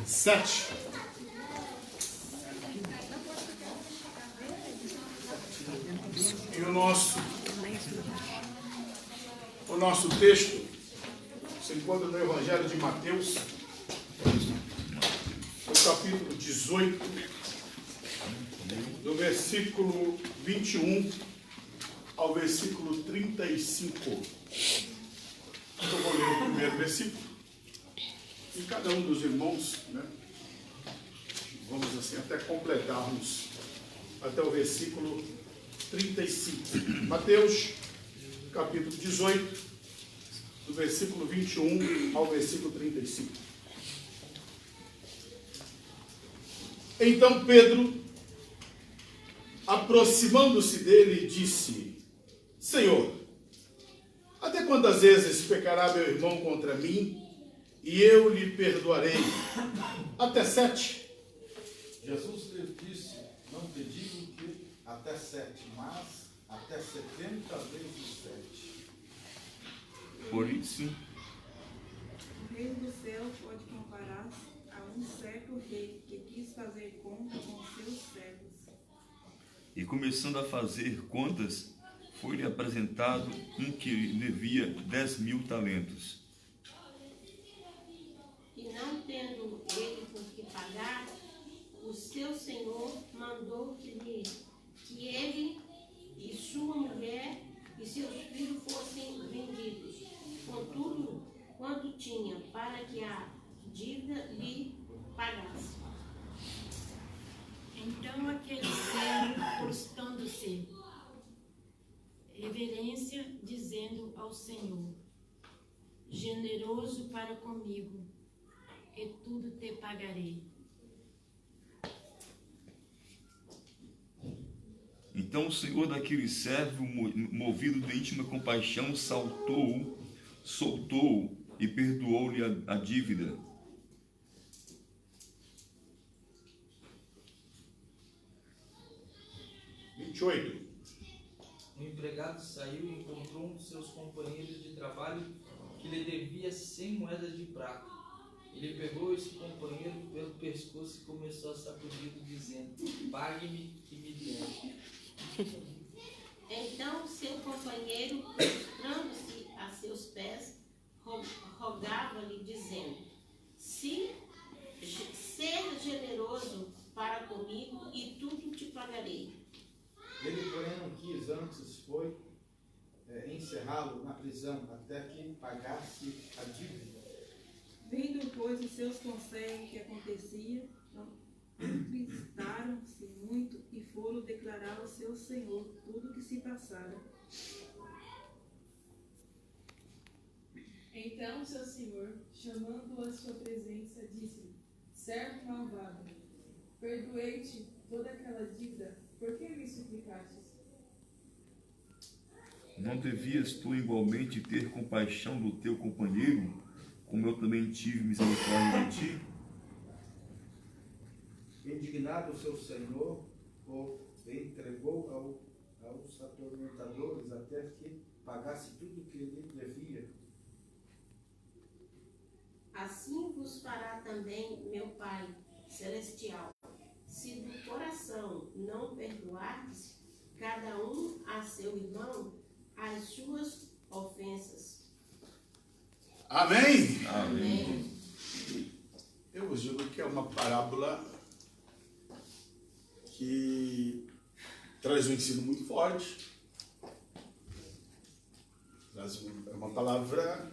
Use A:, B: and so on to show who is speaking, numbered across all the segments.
A: 7. E o nosso texto se encontra no Evangelho de Mateus, no capítulo 18, do versículo 21 ao versículo 35. Eu vou ler o primeiro versículo. E cada um dos irmãos, vamos assim, até completarmos até o versículo 35. Mateus, capítulo 18, do versículo 21 ao versículo 35. Então Pedro, aproximando-se dele, disse: Senhor, até quantas vezes pecará meu irmão contra mim e eu lhe perdoarei? Até 7.
B: Jesus lhe disse: não te digo que até 7, mas até 70 vezes 7.
C: Por isso,
D: O reino do céu pode comparar-se a um certo rei que quis fazer conta com seus servos.
C: e começando a fazer contas, foi-lhe apresentado um que devia 10.000 talentos.
E: E não tendo ele por que pagar, o seu senhor mandou que ele e sua mulher e seus filhos fossem vendidos, contudo, quanto tinha, para que a dívida lhe pagasse.
F: Então aquele servo, prostrando-se, reverência, dizendo ao Senhor: generoso para comigo, e tudo te pagarei.
C: Então o senhor daquele servo, movido de íntima compaixão, soltou-o e perdoou-lhe a dívida.
A: O
G: empregado saiu e encontrou um dos seus companheiros de trabalho que lhe devia 100 moedas de prata. Ele pegou esse companheiro pelo pescoço e começou a sacudir, dizendo: pague-me que me deve.
E: Então seu companheiro, prostrando-se a seus pés, rogava-lhe, dizendo: ser generoso para comigo e tudo te pagarei.
B: Ele, porém, não quis, antes foi encerrá-lo na prisão, até que pagasse a dívida.
D: Vendo, pois, os seus conselhos o que acontecia, entristaram-se muito e foram declarar ao seu senhor tudo o que se passara.
H: Então seu senhor, chamando-o à sua presença, disse-lhe: servo malvado, perdoei-te toda aquela dívida, por que me suplicastes?
C: Não devias tu igualmente ter compaixão do teu companheiro, como eu também tive misericórdia de ti?
B: Indignado, seu senhor o entregou aos atormentadores até que pagasse tudo o que lhe devia.
E: Assim vos fará também meu Pai celestial, se do coração não perdoardes cada um a seu irmão as suas ofensas.
A: Amém?
E: Amém.
A: Eu vos digo que é uma parábola que traz um ensino muito forte. É uma palavra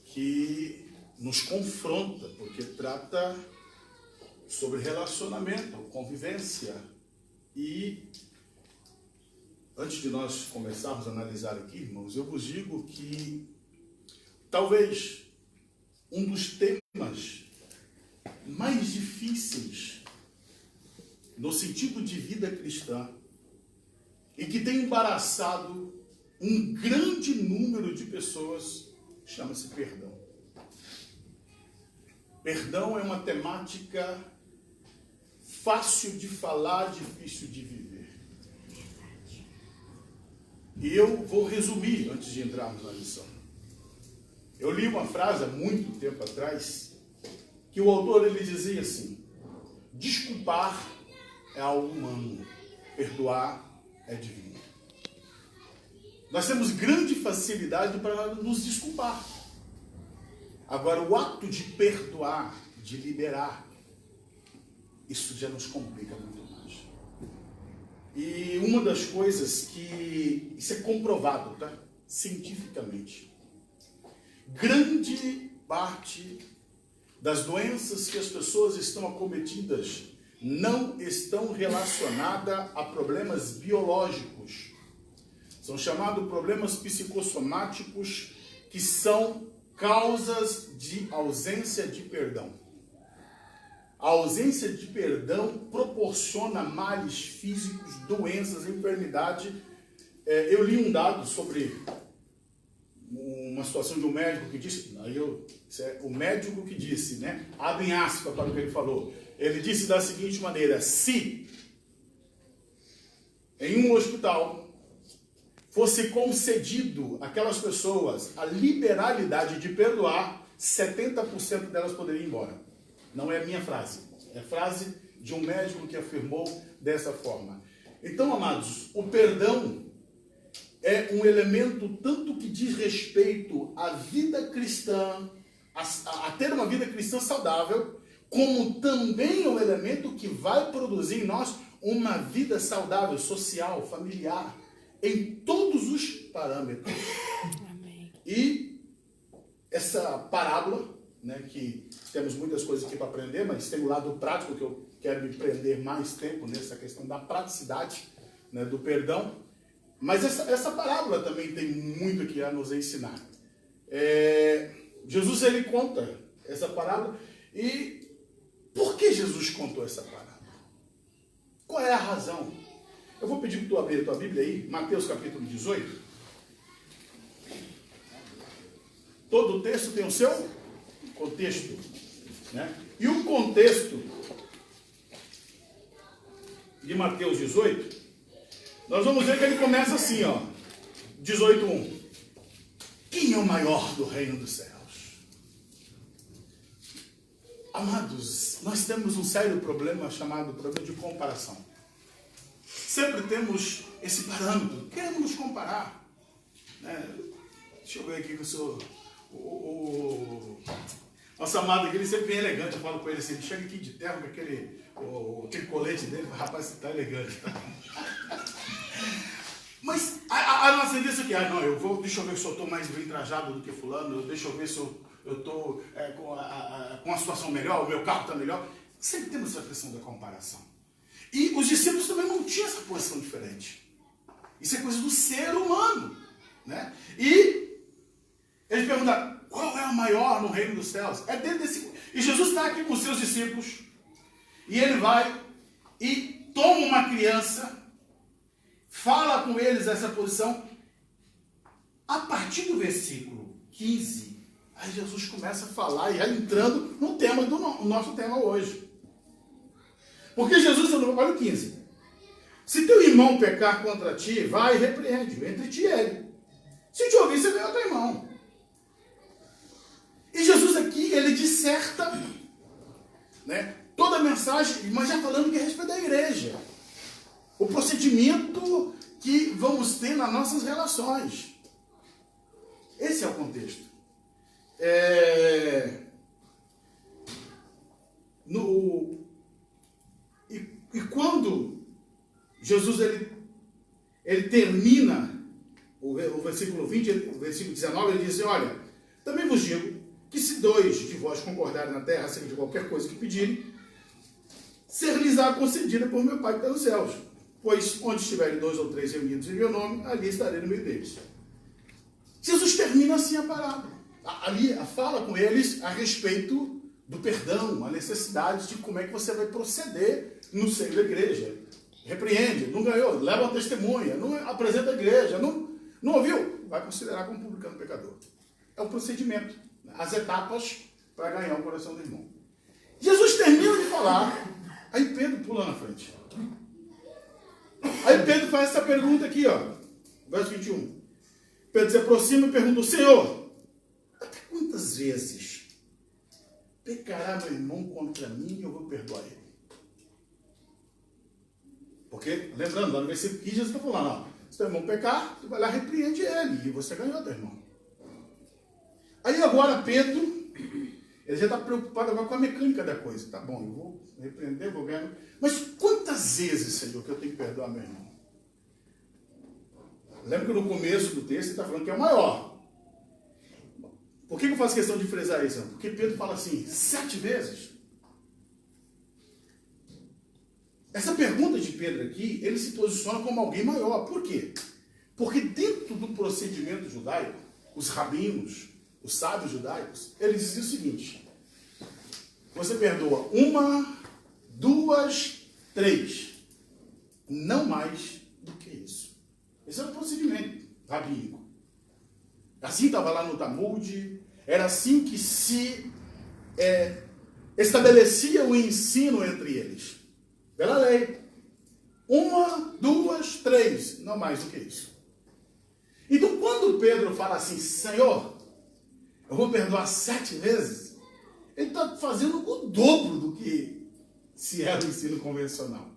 A: que nos confronta, porque trata sobre relacionamento, convivência. E antes de nós começarmos a analisar aqui, irmãos, eu vos digo que talvez um dos temas mais difíceis no sentido de vida cristã e que tem embaraçado um grande número de pessoas chama-se perdão. Perdão é uma temática fácil de falar, difícil de viver. E eu vou resumir antes de entrarmos na lição. Eu li uma frase há muito tempo atrás que o autor ele dizia assim: desculpar é algo humano, perdoar é divino. Nós temos grande facilidade para nos desculpar. Agora, o ato de perdoar, de liberar, isso já nos complica muito mais. E uma das coisas que... isso é comprovado, tá? Cientificamente. Grande parte das doenças que as pessoas estão acometidas não estão relacionadas a problemas biológicos. São chamados problemas psicossomáticos, que são causas de ausência de perdão. A ausência de perdão proporciona males físicos, doenças, enfermidade. Eu li um dado sobre uma situação de um médico que disse, o médico que disse, né? Abre aspas para o que ele falou. Ele disse da seguinte maneira: se em um hospital fosse concedido àquelas pessoas a liberalidade de perdoar, 70% delas poderiam ir embora. Não é minha frase, é frase de um médico que afirmou dessa forma. Então, amados, o perdão é um elemento tanto que diz respeito à vida cristã, a ter uma vida cristã saudável, como também é um elemento que vai produzir em nós uma vida saudável, social, familiar, em todos os parâmetros.
F: Amém.
A: E essa parábola, né, que temos muitas coisas aqui para aprender, mas tem o lado prático que eu quero me prender mais tempo nessa questão da praticidade, né, do perdão. Mas essa parábola também tem muito aqui a nos ensinar. Jesus ele conta essa parábola. E por que Jesus contou essa parábola? Qual é a razão? Eu vou pedir para tu abrir a tua Bíblia aí, Mateus capítulo 18. Todo o texto tem o seu contexto, né? E o contexto de Mateus 18, nós vamos ver que ele começa assim, ó, 18:1. Quem é o maior do reino dos céus? Amados, nós temos um sério problema chamado problema de comparação. Sempre temos esse parâmetro, queremos nos comparar, né? Deixa eu ver aqui que eu sou... Nosso amado aqui, ele sempre bem elegante. Eu falo com ele assim, ele chega aqui de terno com aquele colete dele, rapaz, você tá elegante, tá? Mas a nossa ideia é isso aqui, deixa eu ver se eu estou mais bem trajado do que fulano, deixa eu ver se eu estou com a situação melhor, o meu carro está melhor. Sempre temos essa questão da comparação. E os discípulos também não tinham essa posição diferente. Isso é coisa do ser humano, né? E eles perguntaram, qual é o maior no reino dos céus? É dentro desse... E Jesus está aqui com os seus discípulos, e ele vai e toma uma criança, fala com eles essa posição. A partir do versículo 15, aí Jesus começa a falar, e já entrando no tema do nosso tema hoje. Porque Jesus, olha o 15. Se teu irmão pecar contra ti, vai e repreende-o entre ti e ele. Se te ouvir, você vê o teu irmão. E Jesus aqui, ele disserta, né, toda a mensagem, mas já falando que é a respeito da igreja. O procedimento que vamos ter nas nossas relações. Esse é o contexto. E quando Jesus ele termina o versículo 20, o versículo 19, ele diz, olha, também vos digo que se dois de vós concordarem na terra acerca de qualquer coisa que pedirem, ser-lhes-á concedida por meu Pai que está nos céus. Pois onde estiverem 2 ou 3 reunidos em meu nome, ali estarei no meio deles. Jesus termina assim a parábola. Ali fala com eles a respeito do perdão, a necessidade de como é que você vai proceder no seio da igreja. Repreende, não ganhou, leva uma testemunha, não apresenta a igreja, não ouviu, vai considerar como publicano pecador. É o procedimento, as etapas para ganhar o coração do irmão. Jesus termina de falar, aí Pedro pula na frente. Aí Pedro faz essa pergunta aqui, ó, verso 21. Pedro se aproxima e pergunta, Senhor, até quantas vezes pecará meu irmão contra mim, eu vou perdoar ele. Porque, lembrando, lá no versículo 15, Jesus está falando, ó, se teu irmão pecar, tu vai lá e repreende ele, e você ganhou teu irmão. Aí agora Pedro, ele já está preocupado agora com a mecânica da coisa. Tá bom, eu vou repreender, vou ganhar. Mas quantas vezes, Senhor, que eu tenho que perdoar meu irmão? Lembra que no começo do texto ele está falando que é o maior. Por que eu faço questão de frisar isso? Porque Pedro fala assim, 7 vezes. Essa pergunta de Pedro aqui, ele se posiciona como alguém maior. Por quê? Porque dentro do procedimento judaico, os rabinos, os sábios judaicos, eles diziam o seguinte: você perdoa 1, 2, 3. Não mais do que isso. Esse é o procedimento rabínico. Assim estava lá no Talmud, era assim que se estabelecia o ensino entre eles. Pela lei. 1, 2, 3. Não mais do que isso. Então, quando Pedro fala assim, Senhor, eu vou perdoar 7 vezes, ele está fazendo o dobro do que se era o ensino convencional.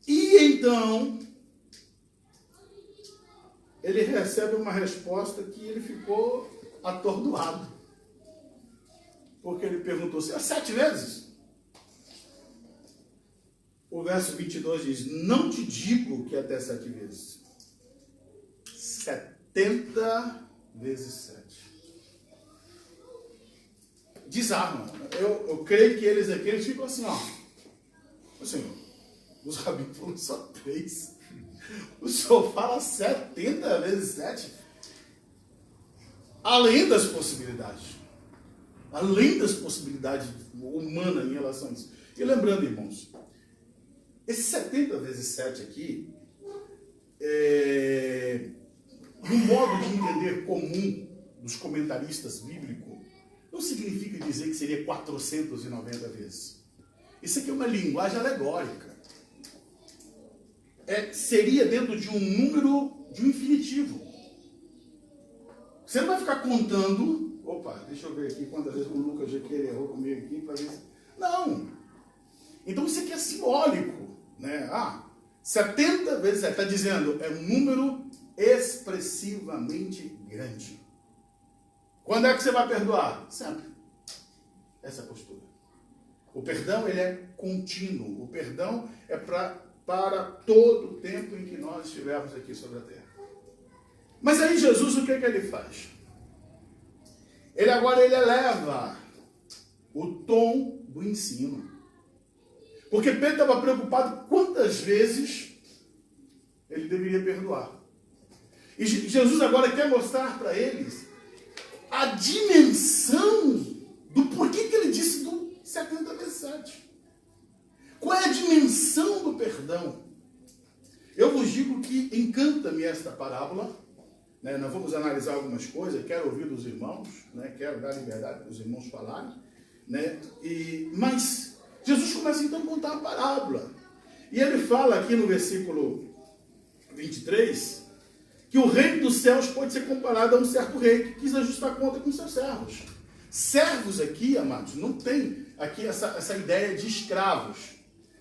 A: E então, ele recebe uma resposta que ele ficou atordoado. Porque ele perguntou, Senhor, 7 vezes? O verso 22 diz, não te digo que até 7 vezes. 70 vezes 7. Desarma. Eu creio que eles ficam assim, ó. O Senhor, os rabinos falam só 3. O Senhor fala 70 vezes 7. Além das possibilidades. Além das possibilidades humanas em relação a isso. E lembrando, irmãos, esse 70 vezes 7 aqui, no modo de entender comum dos comentaristas bíblicos, não significa dizer que seria 490 vezes. Isso aqui é uma linguagem alegórica. Seria dentro de um número, de um infinitivo. Você não vai ficar contando, opa, deixa eu ver aqui quantas vezes o Lucas já errou comigo aqui para ver se... Não. Então isso aqui é simbólico, né? 70 vezes 7, está dizendo, é um número expressivamente grande. Quando é que você vai perdoar? Sempre. Essa é a postura. O perdão, ele é contínuo. O perdão é para todo o tempo em que nós estivermos aqui sobre a terra. Mas aí Jesus, o que ele faz? Ele eleva o tom do ensino. Porque Pedro estava preocupado quantas vezes ele deveria perdoar. E Jesus agora quer mostrar para eles a dimensão do porquê que ele disse do 70 vezes 7. Qual é a dimensão do perdão? Eu vos digo que encanta-me esta parábola. Né? Nós vamos analisar algumas coisas, quero ouvir dos irmãos, né? Quero dar liberdade para os irmãos falarem. Né? Mas Jesus começa então a contar a parábola. E ele fala aqui no versículo 23... que o reino dos céus pode ser comparado a um certo rei que quis ajustar conta com seus servos. Servos aqui, amados, não tem aqui essa ideia de escravos.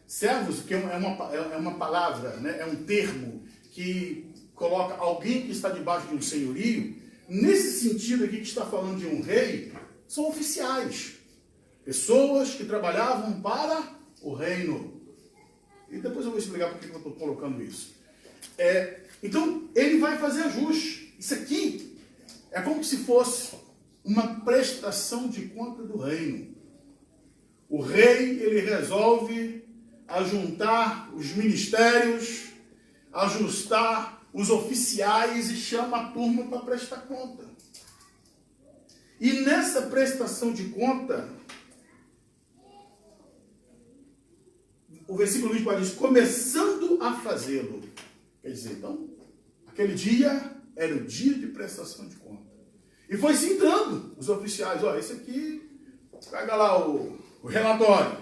A: Servos, que é uma palavra, né? É um termo que coloca alguém que está debaixo de um senhorio. Nesse sentido aqui que está falando de um rei, são oficiais. Pessoas que trabalhavam para o reino. E depois eu vou explicar por que eu estou colocando isso. Então, ele vai fazer ajuste. Isso aqui é como se fosse uma prestação de conta do reino. O rei, ele resolve ajuntar os ministérios, ajustar os oficiais e chama a turma para prestar conta. E nessa prestação de conta, o versículo 24 diz, começando a fazê-lo. Quer dizer, então, aquele dia era o dia de prestação de conta. E foi se entrando os oficiais. Ó, esse aqui, pega lá o relatório.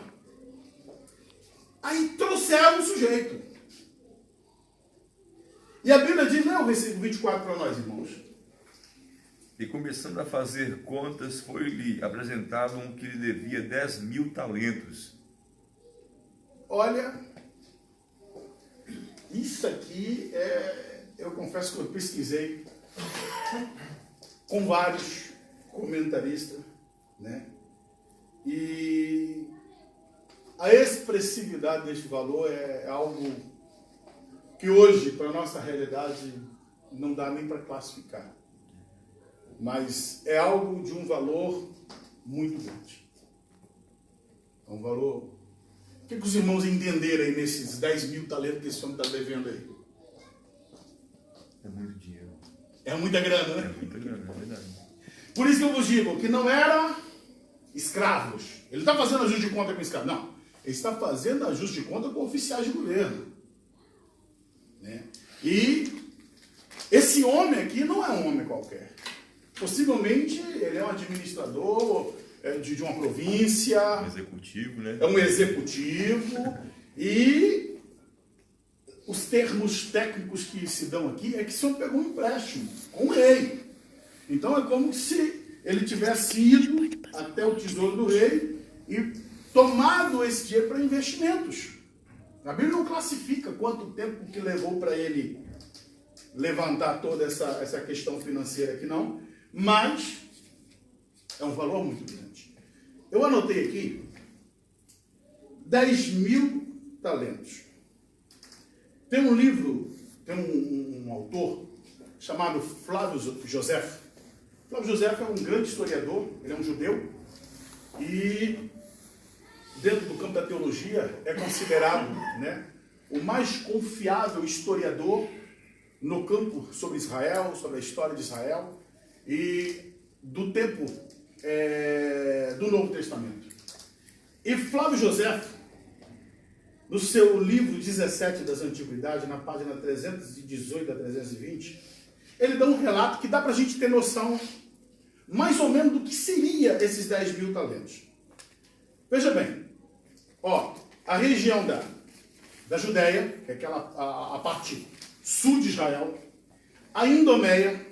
A: Aí trouxeram o sujeito. E a Bíblia diz, não, o versículo 24 para nós, irmãos.
C: E começando a fazer contas, foi-lhe apresentado um que lhe devia 10.000 talentos.
A: Olha, isso aqui eu confesso que eu pesquisei com vários comentaristas, né? E a expressividade deste valor é algo que hoje, para a nossa realidade, não dá nem para classificar. Mas é algo de um valor muito grande. É um valor... O que os irmãos entenderam aí nesses 10.000 talentos que esse homem está devendo aí?
C: É muito dinheiro.
A: É muita grana, né?
C: É muita grana, é verdade.
A: Por isso que eu vos digo que não era escravos. Ele está fazendo ajuste de conta com escravos. Não. Ele está fazendo ajuste de conta com oficiais de governo. Né? E esse homem aqui não é um homem qualquer. Possivelmente ele é um administrador de uma província.
C: Um executivo, né?
A: É um executivo. E os termos técnicos que se dão aqui é que esse homem pegou um empréstimo com o rei. Então é como se ele tivesse ido até o tesouro do rei e tomado esse dinheiro para investimentos. A Bíblia não classifica quanto tempo que levou para ele levantar toda essa questão financeira aqui, não. Mas é um valor muito grande. Eu anotei aqui 10.000 talentos. Tem um livro, tem um autor chamado Flávio Josefo. Flávio Josefo é um grande historiador, ele é um judeu, e dentro do campo da teologia é considerado, né, o mais confiável historiador no campo sobre Israel, sobre a história de Israel e do tempo do Novo Testamento. E Flávio Josefo, no seu livro 17 das Antiguidades, na página 318 a 320, ele dá um relato que dá para a gente ter noção mais ou menos do que seria esses 10.000 talentos. Veja bem, ó, a região da Judéia, que é a parte sul de Israel, a Idumeia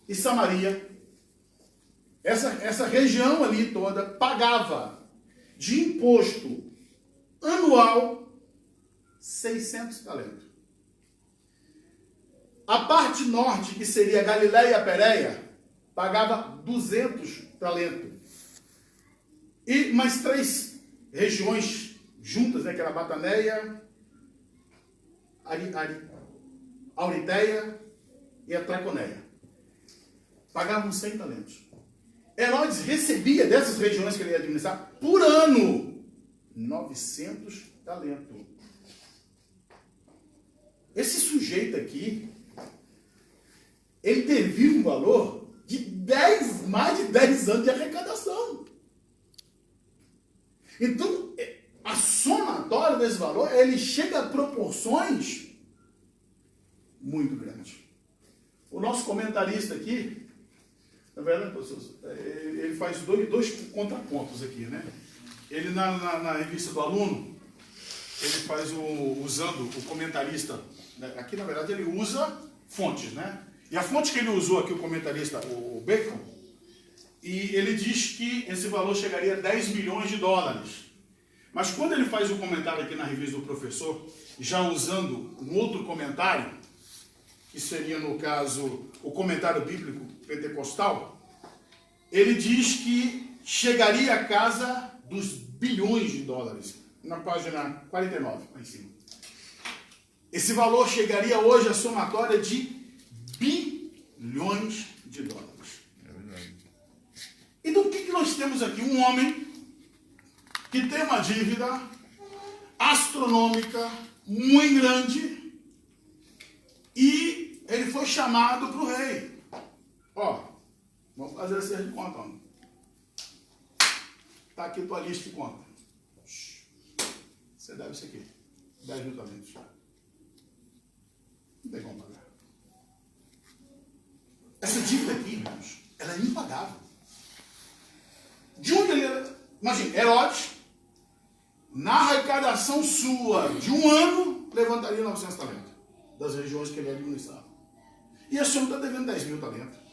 A: e Samaria, essa região ali toda pagava de imposto anual 600 talentos. A parte norte, que seria Galiléia e a Pérea, pagava 200 talentos. E mais 3 regiões juntas, né, que era Bataneia, Auritéia e a Traconeia. Pagavam 100 talentos. Herodes recebia dessas regiões que ele ia administrar, por ano, 900 talentos. Esse sujeito aqui, ele teve um valor de mais de 10 anos de arrecadação. Então, a somatória desse valor, ele chega a proporções muito grandes. O nosso comentarista aqui, na verdade, ele faz dois contrapontos aqui, né? Ele, na revista do aluno, ele faz usando o comentarista, né? Aqui, na verdade, ele usa fontes, né? E a fonte que ele usou aqui, o comentarista, o Bacon, e ele diz que esse valor chegaria a 10 milhões de dólares. Mas quando ele faz o comentário aqui na revista do professor, já usando um outro comentário, que seria, no caso, o comentário bíblico pentecostal, ele diz que chegaria à casa dos bilhões de dólares, na página 49, lá em cima. Esse valor chegaria hoje à somatória de bilhões de dólares.
C: É verdade.
A: Então, o que nós temos aqui? Um homem que tem uma dívida astronômica muito grande e ele foi chamado para o rei. Ó, vamos fazer essa de conta. Está aqui a tua lista de conta. Você deve isso aqui. 10.000 talentos. Não tem como pagar. Essa dívida aqui, irmãos, ela é impagável. De onde ele era? Imagina, Herodes, na arrecadação sua de um ano, levantaria 900 talentos das regiões que ele administrava. E esse homem está devendo 10.000 talentos.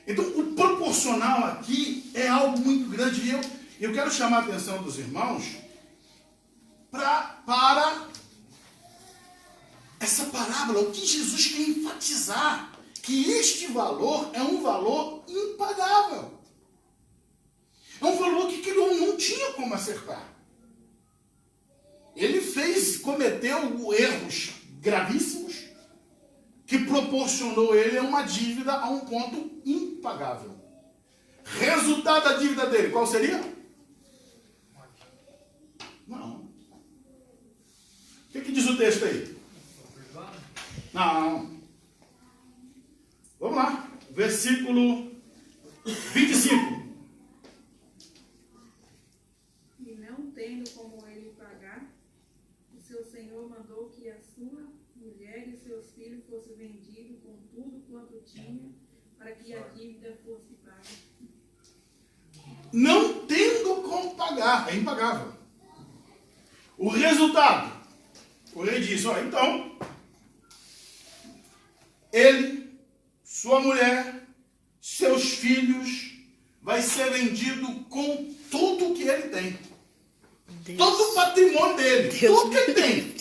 A: Então, o proporcional aqui é algo muito grande. E eu quero chamar a atenção dos irmãos para essa parábola, o que Jesus quer enfatizar, que este valor é um valor impagável. É um valor que aquele homem não tinha como acertar. Ele cometeu erros gravíssimos que proporcionou ele uma dívida a um ponto impagável. Resultado da dívida dele, qual seria? Não. O que diz o texto aí? Não. Vamos lá. Versículo 25.
D: E não tendo como ele pagar, o seu senhor mandou que a sua mulher e seus filhos fossem vendidos com tudo quanto tinha, para que a dívida fosse paga.
A: Não tendo como pagar, é impagável. O resultado, o rei disse, ó, então, ele, sua mulher, seus filhos, vai ser vendido com tudo que ele tem.
I: Deus.
A: Todo o patrimônio dele,
I: Deus.
A: tudo que ele tem.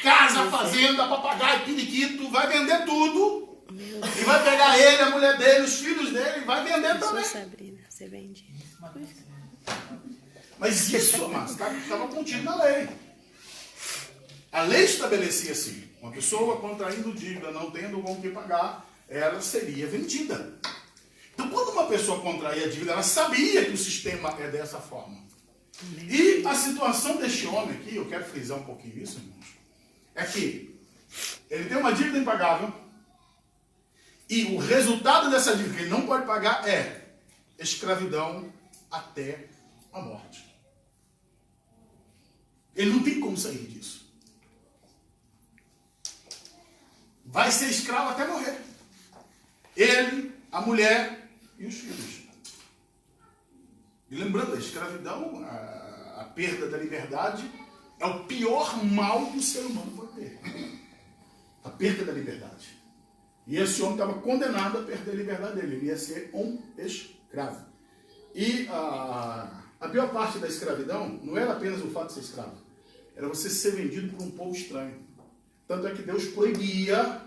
A: Casa, fazenda, papagaio, periquito, vai vender tudo. E vai pegar ele, a mulher dele, os filhos dele, vai vender também.
I: Sabrina, você vende.
A: Mas isso, amados, estava contido na lei. A lei estabelecia assim: uma pessoa contraindo dívida, não tendo com o que pagar, ela seria vendida. Então, quando uma pessoa contraía dívida, ela sabia que o sistema é dessa forma. E a situação deste homem aqui, eu quero frisar um pouquinho isso, irmãos, é que ele tem uma dívida impagável e o resultado dessa dívida que ele não pode pagar é escravidão até a morte. Ele não tem como sair disso. Vai ser escravo até morrer. Ele, a mulher e os filhos. E lembrando, a escravidão, a perda da liberdade, é o pior mal que o ser humano pode ter. A perda da liberdade. E esse homem estava condenado a perder a liberdade dele. Ele ia ser um escravo. E a pior parte da escravidão não era apenas o fato de ser escravo. Era você ser vendido por um povo estranho. Tanto é que Deus proibia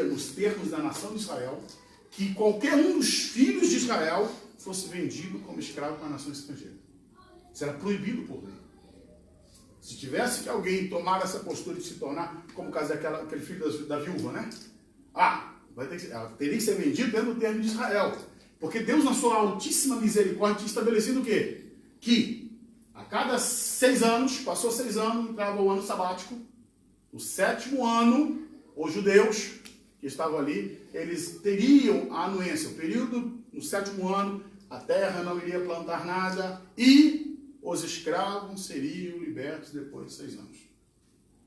A: nos termos da nação de Israel, que qualquer um dos filhos de Israel fosse vendido como escravo para a nação estrangeira. Isso era proibido por lei. Se tivesse que alguém tomar essa postura de se tornar, como o caso daquele filho da viúva, né? Ela teria que ser vendido dentro do termo de Israel. Porque Deus, na sua altíssima misericórdia, tinha estabelecido o quê? Que a cada 6 anos, passou 6 anos, entrava o ano sabático. O 7º ano, os judeus que estavam ali, eles teriam a anuência. O período, no 7º ano, a terra não iria plantar nada e os escravos seriam libertos depois de 6 anos.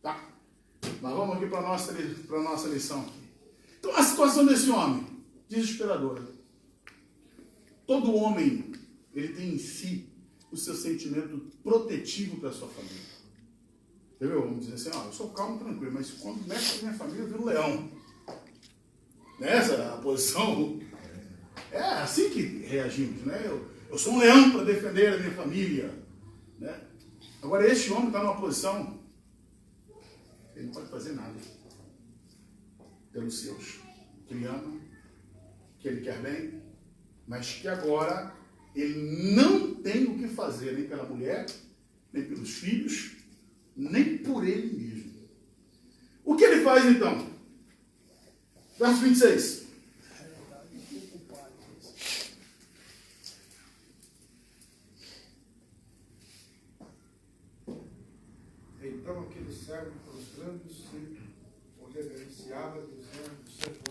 A: Tá? Mas vamos aqui para a nossa lição. Então, a situação desse homem, desesperadora. Todo homem, ele tem em si o seu sentimento protetivo para a sua família. Entendeu? Vamos dizer assim, eu sou calmo e tranquilo, mas quando mexe com a minha família, eu viro um leão. Nessa posição, é assim que reagimos, né? Eu sou um leão para defender a minha família, né? Agora, este homem está numa posição, ele não pode fazer nada pelos seus, que ele ama, que ele quer bem, mas que agora ele não tem o que fazer nem pela mulher, nem pelos filhos, nem por ele mesmo. O que ele faz então? Verso 26.
B: Então aquele servo prostrando-se o reverenciava, dizendo: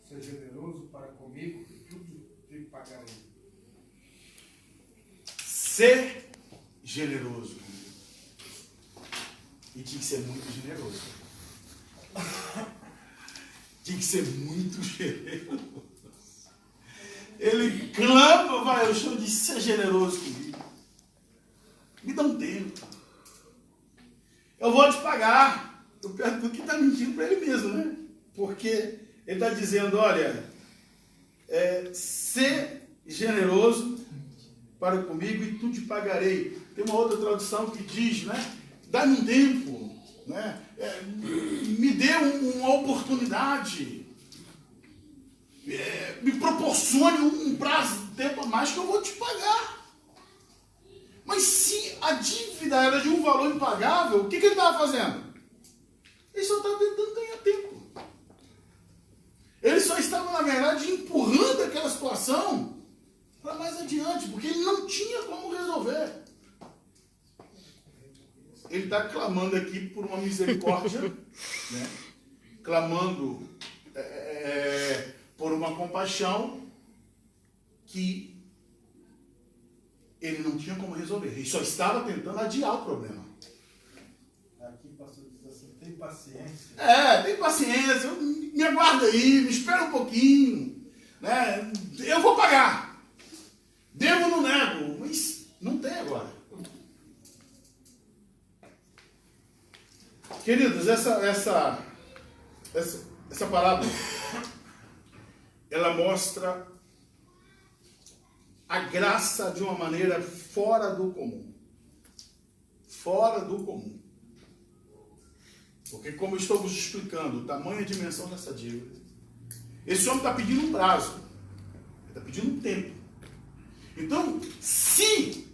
B: Seja generoso para comigo, e tudo te pagarei.
A: Ser generoso. E tinha que ser muito generoso. Tinha que ser muito generoso. Ele clama, eu chamo de ser generoso comigo. Me dá um tempo. Eu vou te pagar. Eu pergunto que está mentindo para ele mesmo, né? Porque ele está dizendo, olha, ser generoso para comigo e tu te pagarei. Tem uma outra tradução que diz, né? Dá-me um tempo, né? Me dê uma oportunidade. Me proporcione um prazo de tempo a mais que eu vou te pagar. Mas se a dívida era de um valor impagável, o que ele estava fazendo? Ele só estava tentando ganhar tempo. Ele só estava, na verdade, empurrando aquela situação para mais adiante, porque ele não tinha como resolver. Ele está clamando aqui por uma misericórdia, né? Clamando por uma compaixão que ele não tinha como resolver. Ele só estava tentando adiar o problema.
B: Aqui o pastor diz assim, tem paciência.
A: Tem paciência, me aguarda aí, me espera um pouquinho, né? Eu vou pagar. Devo, não nego, mas não tem agora. Queridos, essa parábola, ela mostra a graça de uma maneira fora do comum. Fora do comum. Porque, como eu estou vos explicando, o tamanho e a dimensão dessa dívida, esse homem está pedindo um prazo. Ele está pedindo um tempo. Então, se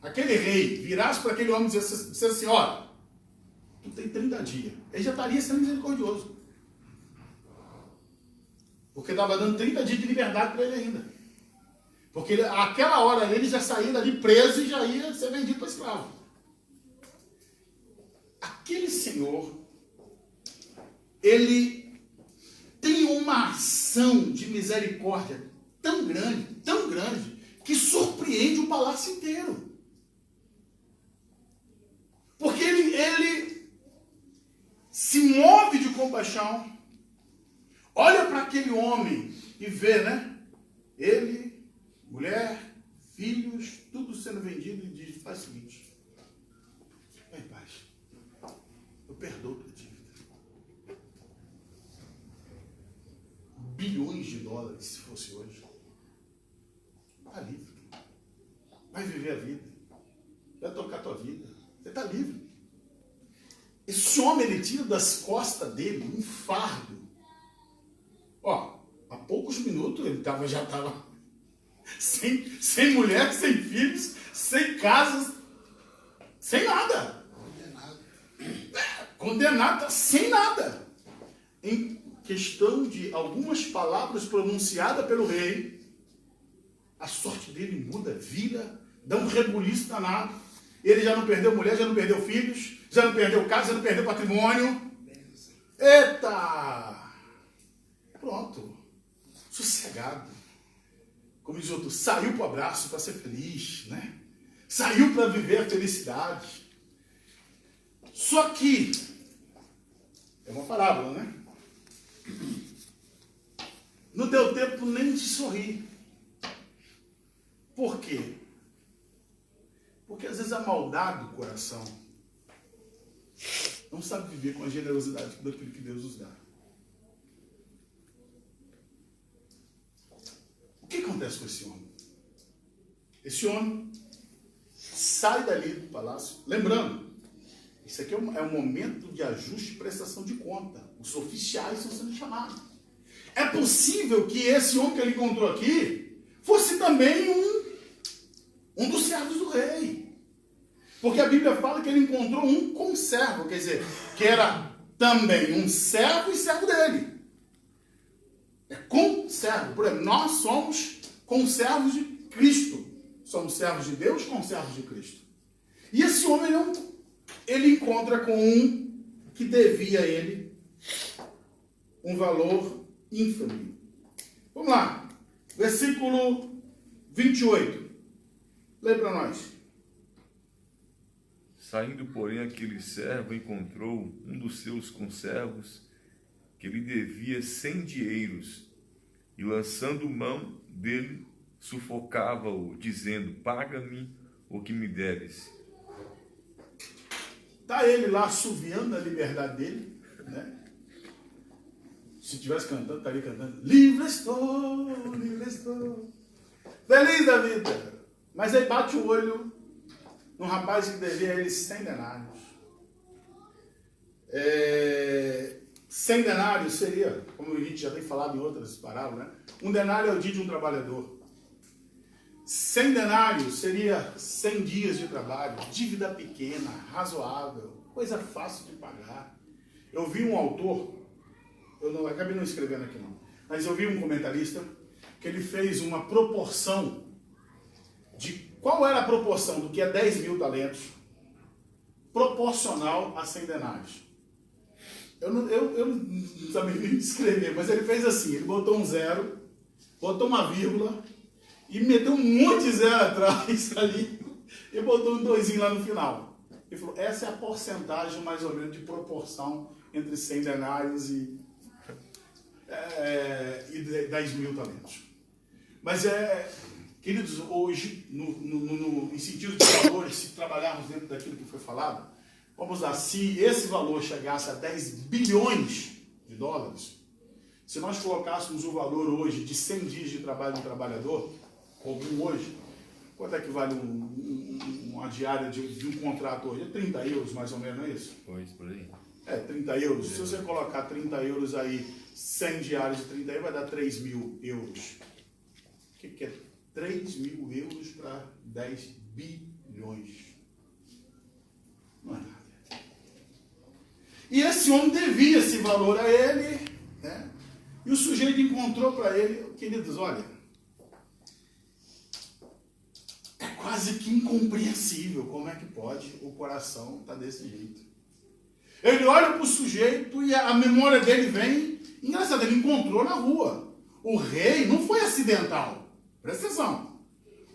A: aquele rei virasse para aquele homem e dissesse assim, olha, tu tem 30 dias, ele já estaria sendo misericordioso. Porque estava dando 30 dias de liberdade para ele ainda. Porque aquela hora ele já saía dali preso e já ia ser vendido para escravo. Aquele senhor, ele tem uma ação de misericórdia tão grande, que surpreende o palácio inteiro. Porque ele se move de compaixão, olha para aquele homem e vê, né? Ele, mulher, filhos, tudo sendo vendido e diz, faz o seguinte, vai em paz, eu perdoo tua dívida. Bilhões de dólares, se fosse hoje. Está livre. Vai viver a vida. Vai tocar a tua vida. Você está livre. Esse homem, ele tira das costas dele um fardo. Há poucos minutos ele já estava sem mulher, sem filhos, sem casas, sem nada. Condenado, sem nada. Em questão de algumas palavras pronunciadas pelo rei, a sorte dele muda, vira, dá um rebuliço danado. Ele já não perdeu mulher, já não perdeu filhos, já não perdeu casa, já não perdeu patrimônio. Eita! Pronto. Sossegado. Como diz outro, saiu para o abraço para ser feliz, né? Saiu para viver a felicidade. Só que, é uma parábola, né? Não deu tempo nem de sorrir. Por quê? Porque às vezes a maldade do coração não sabe viver com a generosidade daquilo que Deus nos dá. O que acontece com esse homem? Esse homem sai dali do palácio, lembrando, isso aqui é um momento de ajuste e prestação de conta. Os oficiais estão sendo chamados. É possível que esse homem que ele encontrou aqui fosse também um dos servos do rei. Porque a Bíblia fala que ele encontrou um conservo, quer dizer, que era também um servo e servo dele. É conservo. Por exemplo, nós somos conservos de Cristo. Somos servos de Deus, conservos de Cristo. E esse homem, ele encontra com um que devia a ele um valor ínfimo. Vamos lá. Versículo 28. Lê para nós.
C: Saindo, porém, aquele servo encontrou um dos seus conservos que lhe devia 100 dinheiros, e lançando mão dele, sufocava-o, dizendo, paga-me o que me deves.
A: Está ele lá assoviando a liberdade dele, né? Se estivesse cantando, estaria cantando, livre estou, feliz da vida. Mas aí bate o olho num rapaz que devia a ele 100 denários. 100 denários seria, como a gente já tem falado em outras parábolas, né? Um denário é o dia de um trabalhador. 100 denários seria 100 dias de trabalho, dívida pequena, razoável, coisa fácil de pagar. Eu vi um autor, acabei não escrevendo aqui não, mas eu vi um comentarista que ele fez uma proporção de qual era a proporção do que é 10 mil talentos proporcional a 100 denários. Eu não sabia nem escrever, mas ele fez assim, ele botou um zero, botou uma vírgula e meteu um monte de zero atrás ali e botou um doisinho lá no final. Ele falou, essa é a porcentagem mais ou menos de proporção entre 100 denários e 10 mil talentos. Mas queridos, hoje, em sentido de valores, se trabalharmos dentro daquilo que foi falado, vamos lá, se esse valor chegasse a 10 bilhões de dólares, se nós colocássemos o valor hoje de 100 dias de trabalho do trabalhador, comum hoje, quanto é que vale uma diária de um contrato hoje? É 30 euros mais ou menos, não é isso?
C: Pois, por aí.
A: 30 euros. Se você colocar 30 euros aí, 100 diários de 30 euros, vai dar 3 mil euros. O que é 3 mil euros para 10 bilhões? Não é nada. E esse homem devia esse valor a ele, né? E o sujeito encontrou para ele, queridos, olha, é quase que incompreensível como é que pode o coração estar desse jeito. Ele olha para o sujeito e a memória dele vem, engraçado, ele encontrou na rua. O rei não foi acidental, presta atenção.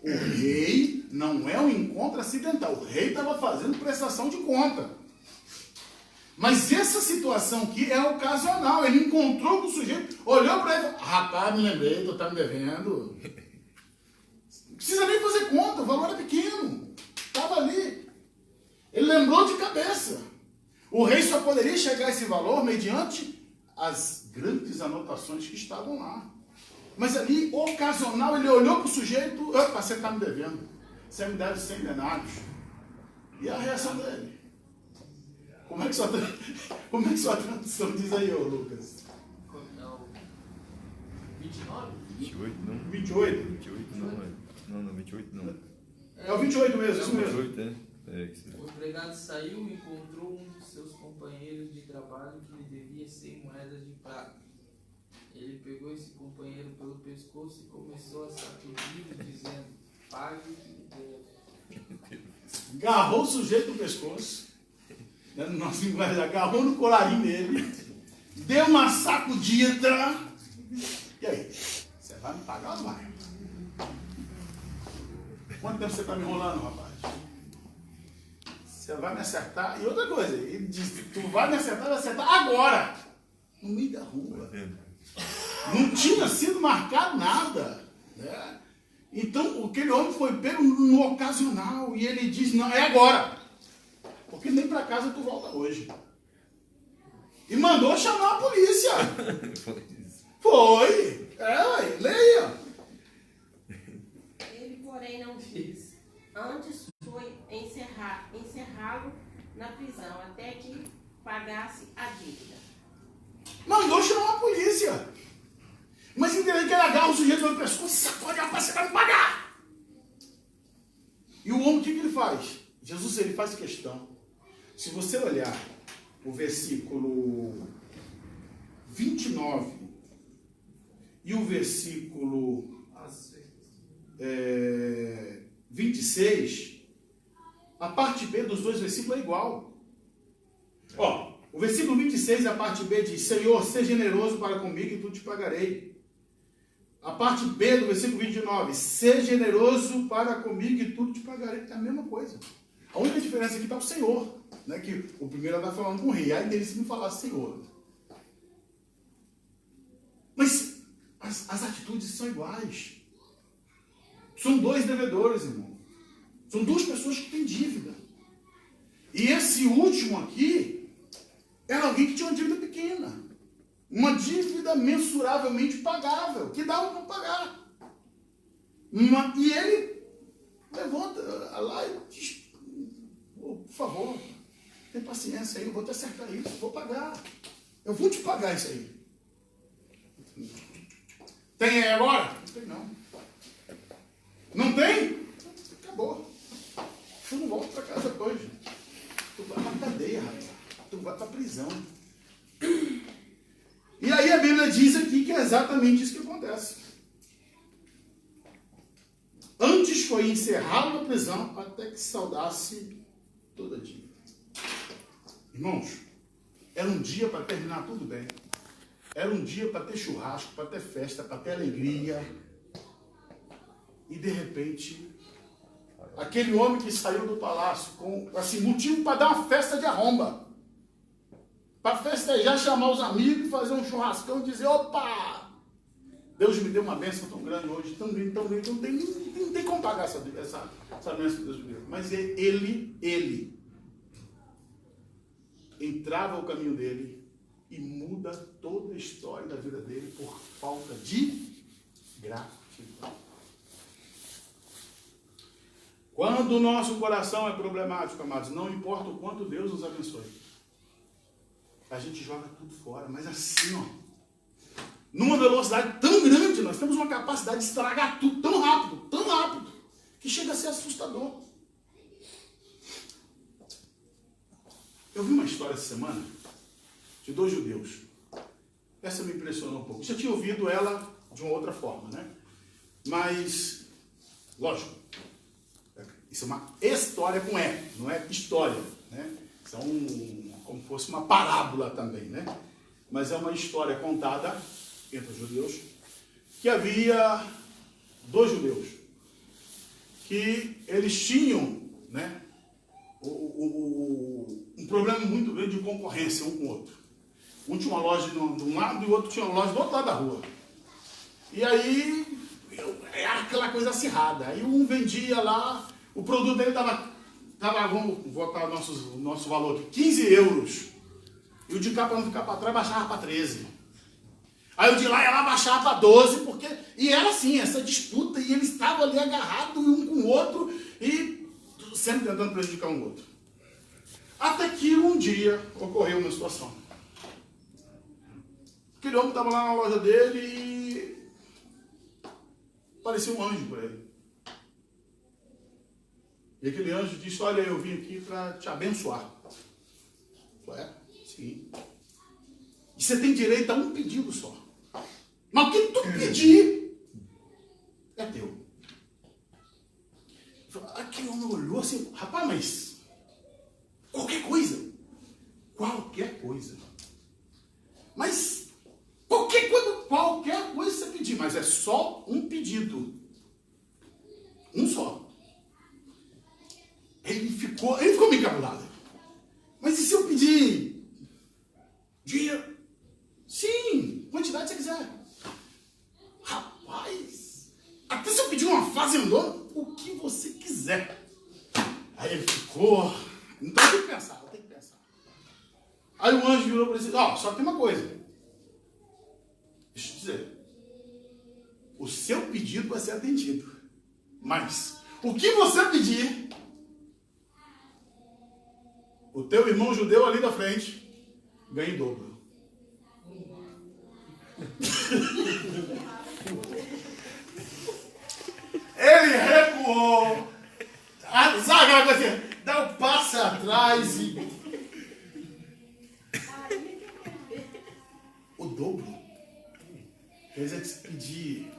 A: O rei não é um encontro acidental, o rei estava fazendo prestação de conta. Mas essa situação aqui é ocasional. Ele encontrou com o sujeito, olhou para ele e falou, rapaz, me lembrei, tu está me devendo. Não precisa nem fazer conta, o valor é pequeno. Estava ali. Ele lembrou de cabeça. O rei só poderia chegar a esse valor mediante as grandes anotações que estavam lá. Mas ali, ocasional, ele olhou para o sujeito, opa, você está me devendo. Você me deve 100 denários. E a reação dele? Como é que sua tradução diz aí, ô Lucas?
G: Não. 29?
C: 28 não.
A: 28?
C: 28 não, é. Não, 28 não.
A: É o 28 mesmo, isso mesmo.
C: 28, isso.
G: O empregado saiu e encontrou um de seus companheiros de trabalho que lhe devia 100 moedas de prata. Ele pegou esse companheiro pelo pescoço e começou a sacudir, dizendo, pague o que lhe deve.
A: Agarrou o sujeito no pescoço, né, no nosso linguagem, agarrou no colarinho dele, deu uma sacudida. E aí? Você vai me pagar ou não vai? Quanto tempo você está me enrolando, rapaz? Você vai me acertar? E outra coisa, ele disse, tu vai me acertar, vai acertar agora. No meio da rua. Não tinha sido marcado nada. Né? Então, aquele homem foi pego no ocasional. E ele disse, não, é agora. Porque nem para casa tu volta hoje. E mandou chamar a polícia. Foi. Leia.
E: Ele, porém, não quis. Antes foi encerrá-lo na prisão, até que pagasse a dívida.
A: Mandou chamar a polícia. Mas entendeu que ele agarra o sujeito pelo pescoço e sacode, rapaz, você vai me pagar. E o homem, o que ele faz? Jesus, ele faz questão. Se você olhar o versículo 29 e o versículo 26, a parte B dos dois versículos é igual. Ó, o versículo 26, a parte B diz, Senhor, seja generoso para comigo e tu te pagarei. A parte B do versículo 29, seja generoso para comigo e tudo te pagarei. É a mesma coisa. A única diferença aqui está o Senhor, né? Que o primeiro está falando com o rei, aí dele se não falasse Senhor. Mas as atitudes são iguais. São dois devedores, irmão. São duas pessoas que têm dívida. E esse último aqui era alguém que tinha uma dívida pequena. Uma dívida mensuravelmente pagável, que dava para pagar. E ele levanta lá e diz, por favor, tem paciência aí, eu vou te acertar isso, vou pagar. Eu vou te pagar isso aí. Tem aí agora? Não tem não. Não tem? Acabou. Tu não volta para casa depois. Tu vai para cadeia, rapaz. Tu vai para prisão. E aí a Bíblia diz aqui que é exatamente isso que acontece. Antes foi encerrado na prisão até que saudasse toda a dívida. Irmãos, era um dia para terminar tudo bem. Era um dia para ter churrasco, para ter festa, para ter alegria. E de repente, aquele homem que saiu do palácio com assim, motivo para dar uma festa de arromba. Para festejar, chamar os amigos, fazer um churrascão e dizer, opa! Deus me deu uma bênção tão grande hoje, tão grande, não tem como pagar essa bênção que Deus me deu. Mas ele entrava o caminho dele e muda toda a história da vida dele por falta de gratidão. Quando o nosso coração é problemático, amados, não importa o quanto Deus nos abençoe, a gente joga tudo fora, mas assim, ó, numa velocidade tão grande, nós temos uma capacidade de estragar tudo tão rápido, que chega a ser assustador. Eu vi uma história essa semana de 2 judeus. Essa me impressionou um pouco. Eu já tinha ouvido ela de uma outra forma, né? Mas, lógico, isso é uma história com E, não é história, né? Isso é como se fosse uma parábola também, né? Mas é uma história contada entre os judeus, que havia 2 judeus, que eles tinham, né, um problema muito grande de concorrência um com o outro. Um tinha uma loja de um lado e o outro tinha uma loja do outro lado da rua. E aí, é aquela coisa acirrada. Aí um vendia lá, o produto dele estava vamos botar o nosso valor aqui, 15 euros. E o de cá, para não ficar para trás, baixava para 13. Aí o de lá ia lá baixar para 12, porque... E era assim, essa disputa, e eles estavam ali agarrados um com o outro, e sempre tentando prejudicar um outro. Até que um dia ocorreu uma situação. Aquele homem estava lá na loja dele e apareceu um anjo para ele. E aquele anjo disse, olha, eu vim aqui para te abençoar. Falei, sim. E você tem direito a um pedido só. Mas o que tu pedir é teu. Aquele homem olhou assim, rapaz, mas qualquer coisa. Qualquer coisa. Mas qualquer coisa você pedir, mas é só um pedido. Um só. Ele ficou meio encabulado. Mas e se eu pedir dinheiro? Sim, quantidade que você quiser. Rapaz, até se eu pedir uma fazendona, o que você quiser. Aí ele ficou. Então eu tenho que pensar. Aí o anjo virou para ele e disse, ó, só tem uma coisa. Deixa eu te dizer. O seu pedido vai ser atendido. Mas o que você pedir, o teu irmão judeu ali da frente ganha em dobro. Ele recuou. Sabe aquela coisa assim? Dá um passo atrás e... O dobro. Quer dizer que se pedir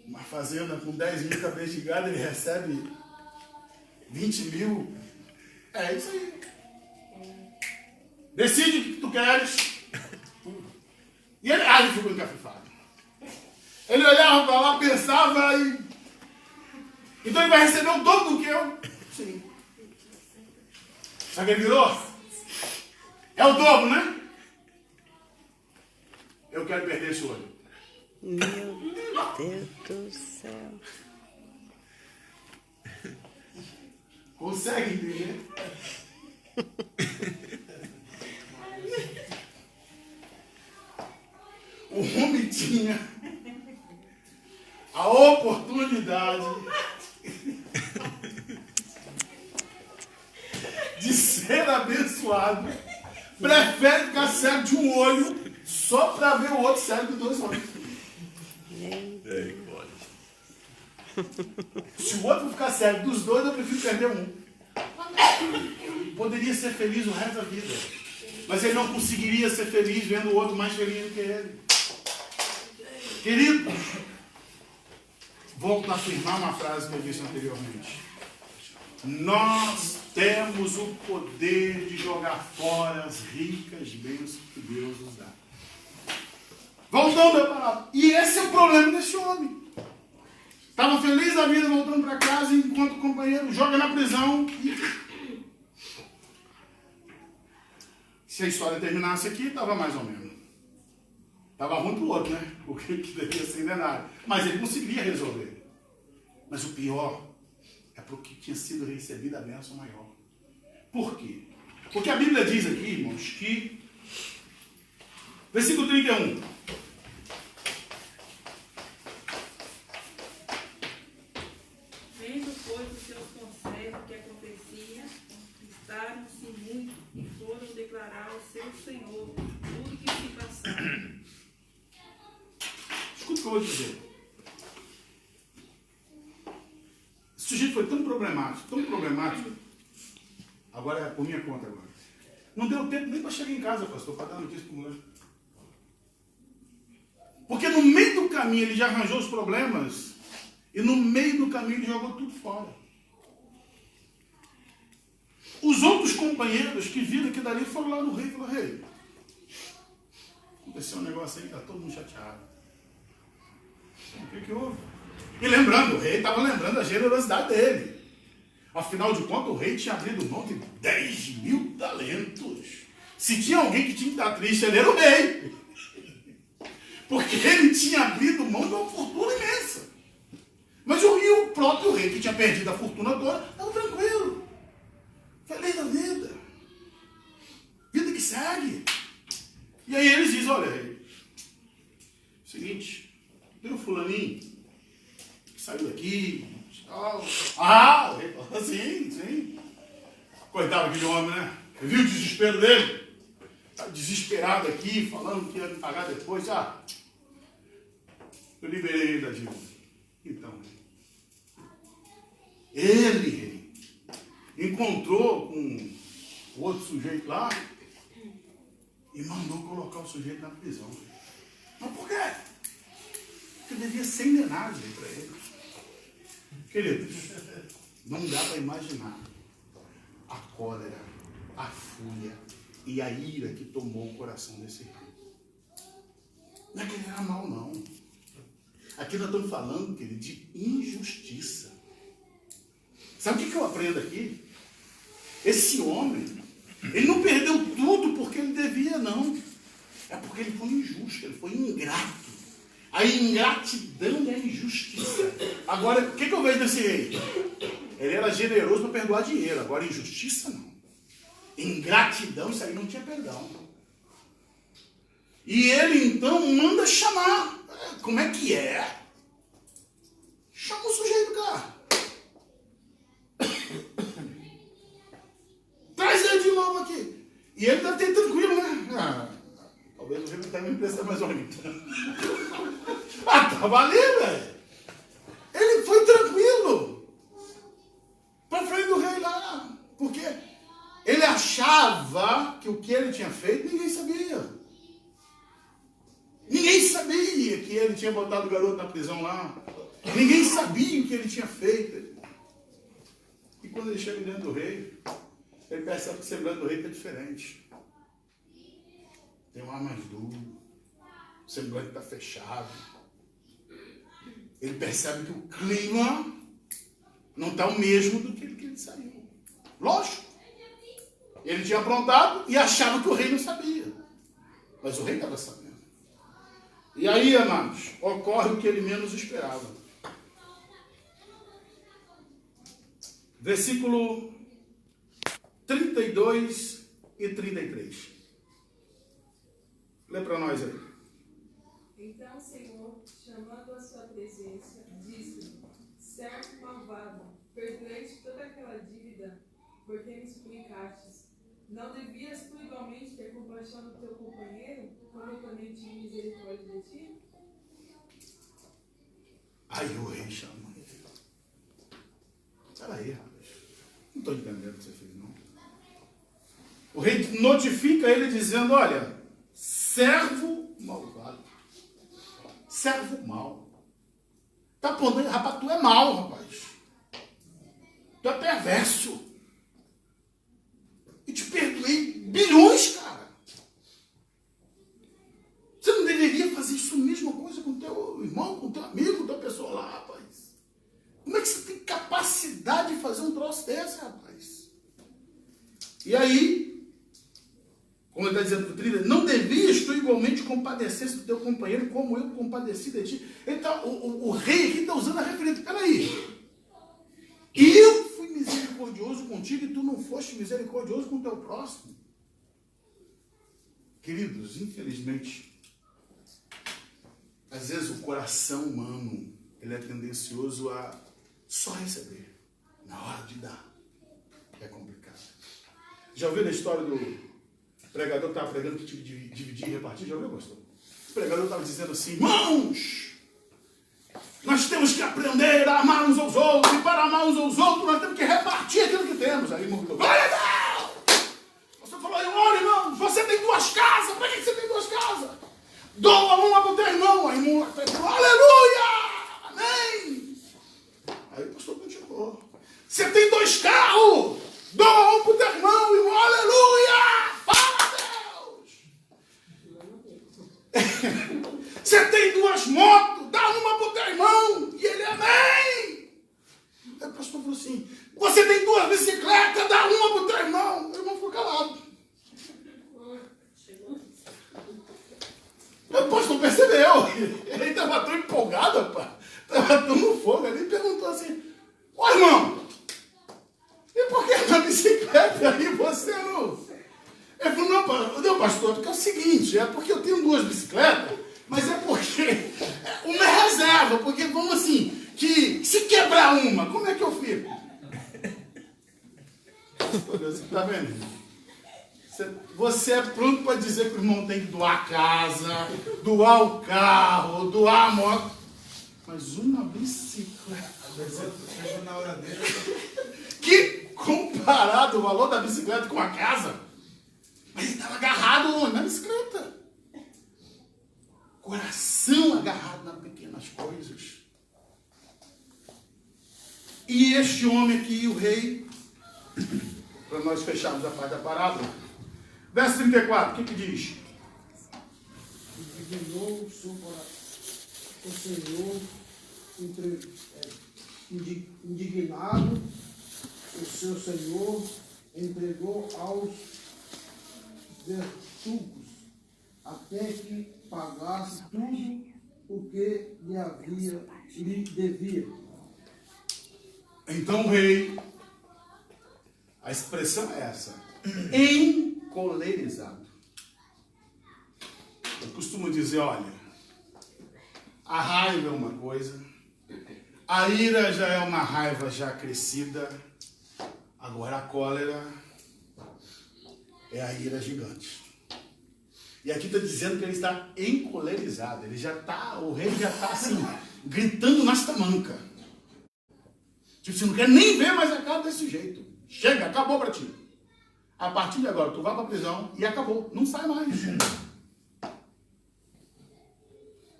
A: uma fazenda com 10 mil cabeças de gado, ele recebe 20 mil. É isso aí. Decide o que tu queres. E ele ficou encafifado. Ele olhava para lá, pensava e... Então ele vai receber o dobro do que eu? Sim. Sabe o que ele virou? É o dobro, né? Eu quero perder esse olho.
I: Meu Deus do céu.
A: Consegue entender? tinha a oportunidade de ser abençoado, prefere ficar cego de um olho só para ver o outro cego de dois olhos. Se o outro ficar cego dos dois, eu prefiro perder um. Poderia ser feliz o resto da vida, mas ele não conseguiria ser feliz vendo o outro mais feliz do que ele. Queridos, volto a afirmar uma frase que eu disse anteriormente. Nós temos o poder de jogar fora as ricas bênçãos que Deus nos dá. Voltando à palavra. E esse é o problema desse homem. Estava feliz da vida voltando para casa, enquanto o companheiro joga na prisão. Se a história terminasse aqui, estava mais ou menos. Estava ruim para o outro, né? Porque que devia ser denário. Mas ele conseguiria resolver. Mas o pior é porque tinha sido recebida a bênção maior. Por quê? Porque a Bíblia diz aqui, irmãos, que... Versículo 31.
D: Vendo, pois, os seus conservos que acontecia, conquistaram-se muito e foram declarar ao seu Senhor tudo que se passava.
A: Escuta o que eu vou dizer. Esse sujeito foi tão problemático, agora é por minha conta agora. Não deu tempo nem para chegar em casa, pastor, para dar notícia para o mulher. Porque no meio do caminho ele já arranjou os problemas e no meio do caminho ele jogou tudo fora. Os outros companheiros que viram aqui dali foram lá no rei e falaram: rei, aconteceu um negócio aí, está todo mundo chateado. O que houve? E lembrando, o rei estava lembrando da generosidade dele. Afinal de contas, o rei tinha abrido mão de 10.000 talentos. Se tinha alguém que tinha que estar triste, ele era o rei. Porque ele tinha abrido mão de uma fortuna imensa. Mas o próprio rei, que tinha perdido a fortuna toda, estava tranquilo. Feliz da vida. Vida que segue. E aí eles dizem: olha, rei, seguinte, tem um fulaninho que saiu daqui. Ah, o rei falou: sim. Coitado aquele homem, né? Viu o desespero dele? Está desesperado aqui, falando que ia me pagar depois. Eu liberei ele da dívida. Então, ele encontrou com o outro sujeito lá e mandou colocar o sujeito na prisão. Mas por quê? Porque devia 100 denários para ele. Queridos, não dá para imaginar a cólera, a fúria e a ira que tomou o coração desse rei. Não é que ele era mau, não. Aqui nós estamos falando, querido, de injustiça. Sabe o que eu aprendo aqui? Esse homem, ele não perdeu tudo porque ele devia, não. É porque ele foi injusto, ele foi ingrato. A ingratidão é injustiça. Agora, o que eu vejo desse rei? Ele era generoso para perdoar dinheiro. Agora, injustiça, não. Ingratidão, isso aí não tinha perdão. E ele, então, manda chamar. Como é que é? Chama o sujeito, cara. Traz ele de novo aqui. E ele deve ter tranquilo, né? Talvez o rei não tenha me emprestado mais ou menos. Tava ali, velho. Ele foi tranquilo. Para frente do rei lá. Porque ele achava que o que ele tinha feito, ninguém sabia. Ninguém sabia que ele tinha botado o garoto na prisão lá. Ninguém sabia o que ele tinha feito. E quando ele chega diante do rei, ele percebe que o semblante do rei está diferente. Tem um ar mais duro. O semblante está fechado. Ele percebe que o clima não está o mesmo do que ele saiu. Lógico. Ele tinha aprontado e achava que o rei não sabia. Mas o rei estava sabendo. E aí, amados, ocorre o que ele menos esperava. Versículo 32 e 33. Lê para nós aí.
H: Então o Senhor, chamando a sua presença, disse-lhe: servo malvado, perdoei-te toda aquela dívida, porque me suplicastes. Não devias tu igualmente ter compaixão do teu companheiro, como eu também tive misericórdia de ti?
A: Aí o rei chama. Peraí, rapaz. Não estou entendendo o que você fez, não. O rei notifica ele dizendo, olha, servo malvado. Servo mal. Tá pondo, rapaz, tu é mal, rapaz. Tu é perverso. E te perdoei bilhões, cara. Você não deveria fazer isso mesma coisa com teu irmão, com teu amigo, com tua pessoa lá, rapaz. Como é que você tem capacidade de fazer um troço desse, rapaz? E aí, como ele está dizendo para o 30, não devias tu igualmente compadecer do teu companheiro como eu compadeci de ti. Então, o rei aqui está usando a referência. Peraí. Eu fui misericordioso contigo e tu não foste misericordioso com o teu próximo. Queridos, infelizmente, às vezes o coração humano, ele é tendencioso a só receber. Na hora de dar, é complicado. Já ouviu a história do pregador que estava pregando que tinha que dividir e repartir? Já ouviu, pastor? O pregador estava dizendo assim, irmãos, nós temos que aprender a amar uns aos outros, e para amar uns aos outros nós temos que repartir aquilo que temos. Aí o irmão falou, glória a Deus! Você falou, olha, irmão, você tem 2 casas, para que você tem 2 casas? Doa uma para o teu irmão. Aí o irmão falou, aleluia! Amém! Aí o pastor continuou. Você tem 2 carros, doa um para o teu irmão, irmão, aleluia! Fala, Deus! Você tem 2 motos, dá uma para o teu irmão, e ele, amém! Aí o pastor falou assim, você tem 2 bicicletas, dá uma para o teu irmão. O irmão ficou calado. O pastor percebeu, ele estava tão empolgado, rapaz, estava tão no fogo ali, e perguntou assim, ô irmão, e por que na bicicleta aí você não... Ele falou, não, pastor, porque é o seguinte, é porque eu tenho 2 bicicletas, mas é porque uma é reserva, porque vamos assim, que se quebrar uma, como é que eu fico? Você está vendo? Você é pronto para dizer que o irmão tem que doar a casa, doar o carro, doar a moto, mas uma bicicleta.
B: Na hora dele.
A: Que comparado o valor da bicicleta com a casa, mas ele estava agarrado na bicicleta. Coração agarrado nas pequenas coisas. E este homem aqui, o rei, para nós fecharmos a parte da parábola, verso 34, o que diz?
B: Indignou o Senhor, indignado, o seu Senhor entregou aos verdugos, até que pagasse tudo o que lhe devia.
A: Então o rei, a expressão é essa, encolerizado. Eu costumo dizer, olha, a raiva é uma coisa, a ira já é uma raiva já crescida, agora a cólera é a ira gigante. E aqui está dizendo que ele está encolerizado, ele já está, o rei já está assim, gritando nas tamancas. Tipo, você não quer nem ver mais a cara desse jeito. Chega, acabou para ti. A partir de agora, tu vai para a prisão e acabou. Não sai mais.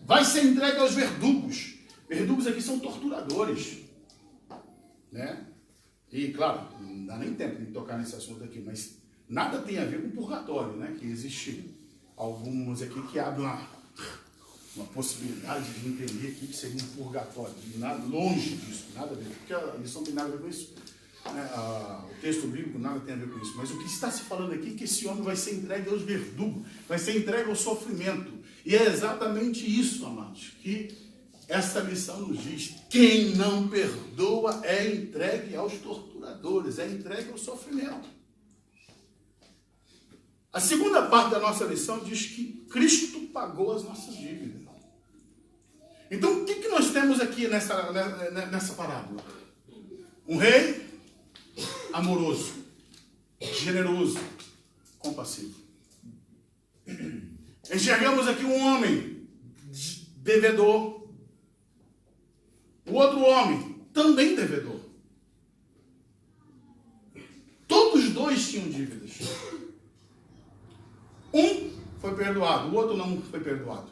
A: Vai ser entregue aos verdugos. Verdugos aqui são torturadores. Né? E, claro, não dá nem tempo de tocar nesse assunto aqui, mas nada tem a ver com purgatório, né? Que existe alguns aqui que abrem uma possibilidade de entender aqui que seria um purgatório. Nada, longe disso, nada a ver. Porque a lição tem nada a ver com isso. O texto bíblico nada tem a ver com isso. Mas o que está se falando aqui é que esse homem vai ser entregue aos verdugos, vai ser entregue ao sofrimento. E é exatamente isso, amados, que esta lição nos diz. Quem não perdoa é entregue aos torturadores, é entregue ao sofrimento. A segunda parte da nossa lição diz que Cristo pagou as nossas dívidas. Então, o que nós temos aqui nessa parábola? Um rei amoroso, generoso, compassivo. Enxergamos aqui um homem devedor. O outro homem, também devedor. Todos os dois tinham dívidas. Um foi perdoado, o outro não foi perdoado.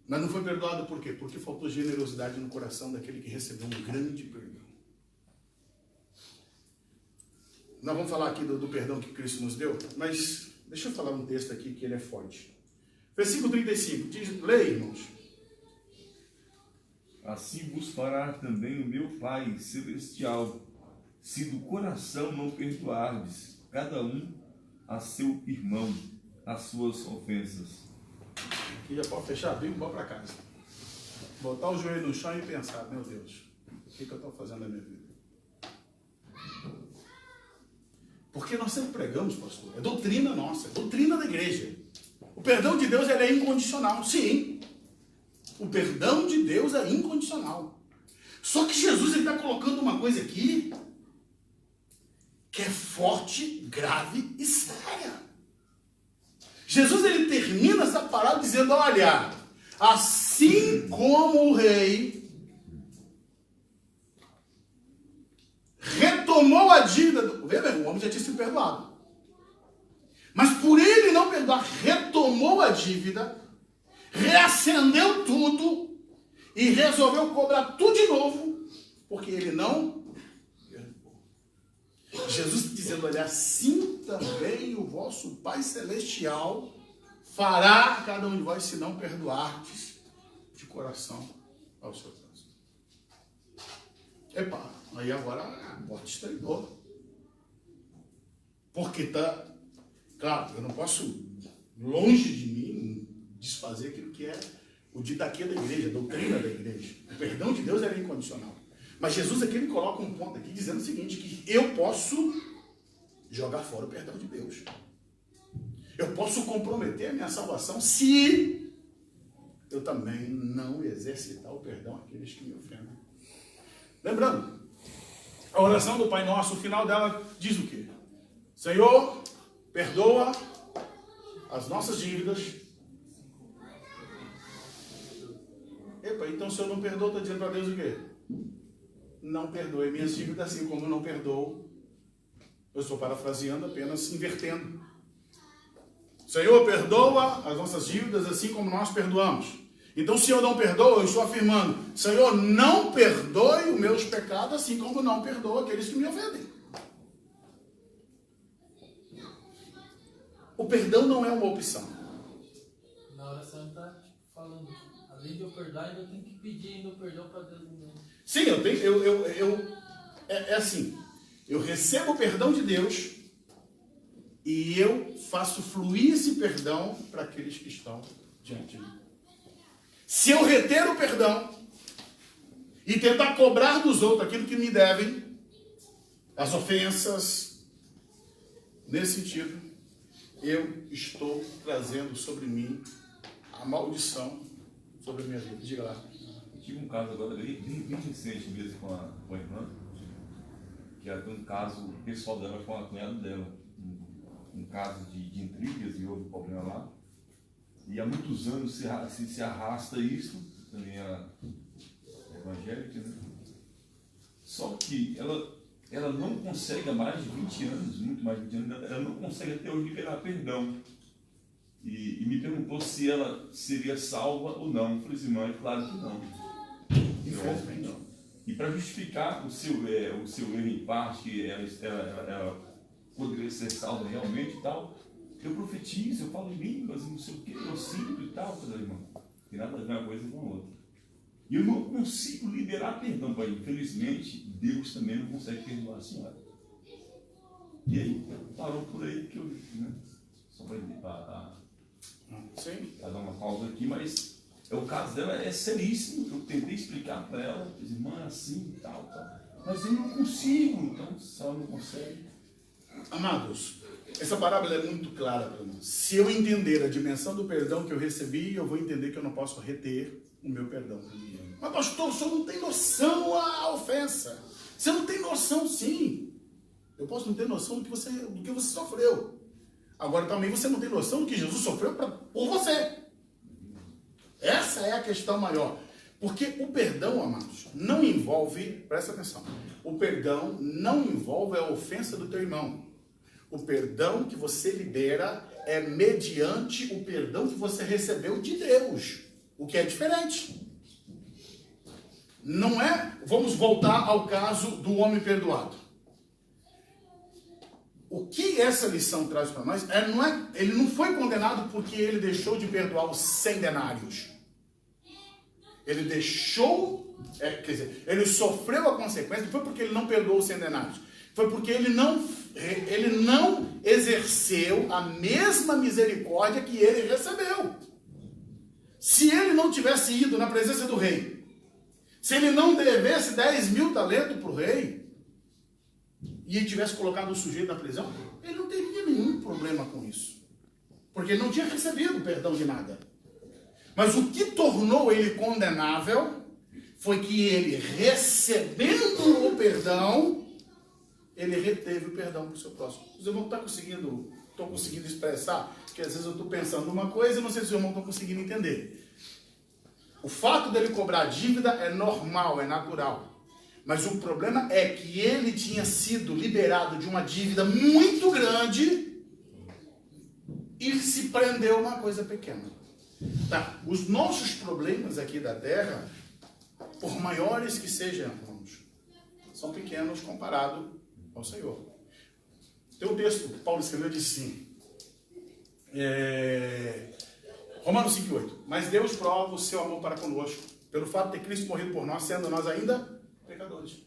A: Mas não foi perdoado por quê? Porque faltou generosidade no coração daquele que recebeu um grande perdão. Nós vamos falar aqui do perdão que Cristo nos deu, mas deixa eu falar um texto aqui que ele é forte. Versículo 35, diz, leia, irmãos.
C: Assim vos fará também o meu Pai Celestial, se do coração não perdoardes, cada um a seu irmão, as suas ofensas.
A: Aqui já pode fechar a Bíblia e ir para casa. Botar o joelho no chão e pensar, meu Deus, o que eu estou fazendo na minha vida? Porque nós sempre pregamos, pastor, é doutrina nossa, é doutrina da igreja. O perdão de Deus ele é incondicional, sim. O perdão de Deus é incondicional. Só que Jesus está colocando uma coisa aqui que é forte, grave e séria. Jesus ele termina essa parábola dizendo, olha, assim como o rei retomou a dívida, o homem já tinha sido perdoado. Mas por ele não perdoar, retomou a dívida, reacendeu tudo e resolveu cobrar tudo de novo, porque ele não perdoou. Jesus dizendo, olha, assim também o vosso Pai Celestial fará a cada um de vós, se não perdoardes de coração aos seus próximos. Epa, aí agora a porta estreitou. Porque tá, claro, eu não posso, longe de mim, desfazer aquilo que é o didaquê da igreja, a doutrina da igreja. O perdão de Deus é incondicional. Mas Jesus aqui ele coloca um ponto aqui dizendo o seguinte, que eu posso jogar fora o perdão de Deus. Eu posso comprometer a minha salvação se eu também não exercitar o perdão àqueles que me ofendem. Lembrando, a oração do Pai Nosso, o final dela diz o quê? Senhor, perdoa as nossas dívidas. Epa, então se eu não perdoo, estou dizendo para Deus o quê? Não perdoe minhas dívidas, assim como eu não perdoo. Eu estou parafraseando, apenas invertendo. Senhor, perdoa as nossas dívidas, assim como nós perdoamos. Então, se eu não perdoo, eu estou afirmando, Senhor, não perdoe os meus pecados, assim como não perdoo aqueles que me ofendem. O perdão não é uma opção.
G: Na oração está falando, além de eu perdoar, ainda tenho que pedir ainda o perdão para Deus.
A: Sim, é assim, eu recebo o perdão de Deus e eu faço fluir esse perdão para aqueles que estão diante de mim. Se eu reter o perdão e tentar cobrar dos outros aquilo que me devem, as ofensas, nesse sentido, eu estou trazendo sobre mim a maldição sobre a minha vida. Diga lá.
C: Eu tive um caso agora bem recente mesmo com a irmã, que era um caso pessoal dela com a cunhada dela. Um caso de intrigas e houve um problema lá. E há muitos anos se arrasta isso, também é evangélica, né? Só que ela não consegue há mais de 20 anos, muito mais de 20 anos, ela não consegue até hoje liberar perdão. E me perguntou se ela seria salva ou não. Eu falei assim, mãe, claro que não. Infelizmente não. E para justificar o seu erro em parte, que ela poderia ser salva realmente e tal, eu profetizo, eu falo em línguas, não sei o que, eu sinto e tal, irmão. Tem nada a ver uma coisa com a outra. E eu não consigo liberar perdão, pai. Infelizmente, Deus também não consegue perdoar a senhora. E aí, parou por aí que eu, né? Só para dar uma pausa aqui, mas o caso dela é seríssimo. Eu tentei explicar para ela, irmã, assim e tal. Mas eu não consigo, então, se ela não consegue.
A: Amados, Essa parábola é muito clara para nós. Se eu entender a dimensão do perdão que eu recebi, eu vou entender que eu não posso reter o meu perdão. Mas pastor, o senhor não tem noção a ofensa. Você não tem noção, sim. Eu posso não ter noção do que você sofreu. Agora também você não tem noção do que Jesus sofreu por você. Essa é a questão maior. Porque o perdão, amados, não envolve, presta atenção, o perdão não envolve a ofensa do teu irmão. O perdão que você libera é mediante o perdão que você recebeu de Deus, o que é diferente. Não é, vamos voltar ao caso do homem perdoado. O que essa lição traz para nós ele não foi condenado porque ele deixou de perdoar os 100 denários. Ele deixou, quer dizer, ele sofreu a consequência, não foi porque ele não perdoou os 100 denários. Foi porque ele não exerceu a mesma misericórdia que ele recebeu. Se ele não tivesse ido na presença do rei, se ele não devesse 10.000 talentos para o rei, e ele tivesse colocado o sujeito na prisão, ele não teria nenhum problema com isso. Porque ele não tinha recebido perdão de nada. Mas o que tornou ele condenável foi que ele, recebendo o perdão, ele reteve o perdão para o seu próximo. Os irmãos estão conseguindo expressar, que às vezes eu estou pensando numa coisa e não sei se os irmãos estão conseguindo entender. O fato dele cobrar dívida é normal, é natural. Mas o problema é que ele tinha sido liberado de uma dívida muito grande e se prendeu a uma coisa pequena. Tá. Os nossos problemas aqui da terra, por maiores que sejam, irmãos, são pequenos comparado ao Senhor. Tem um texto que Paulo escreveu, diz assim, Romanos 5,8. Mas Deus prova o seu amor para conosco, pelo fato de ter Cristo morrido por nós, sendo nós ainda pecadores.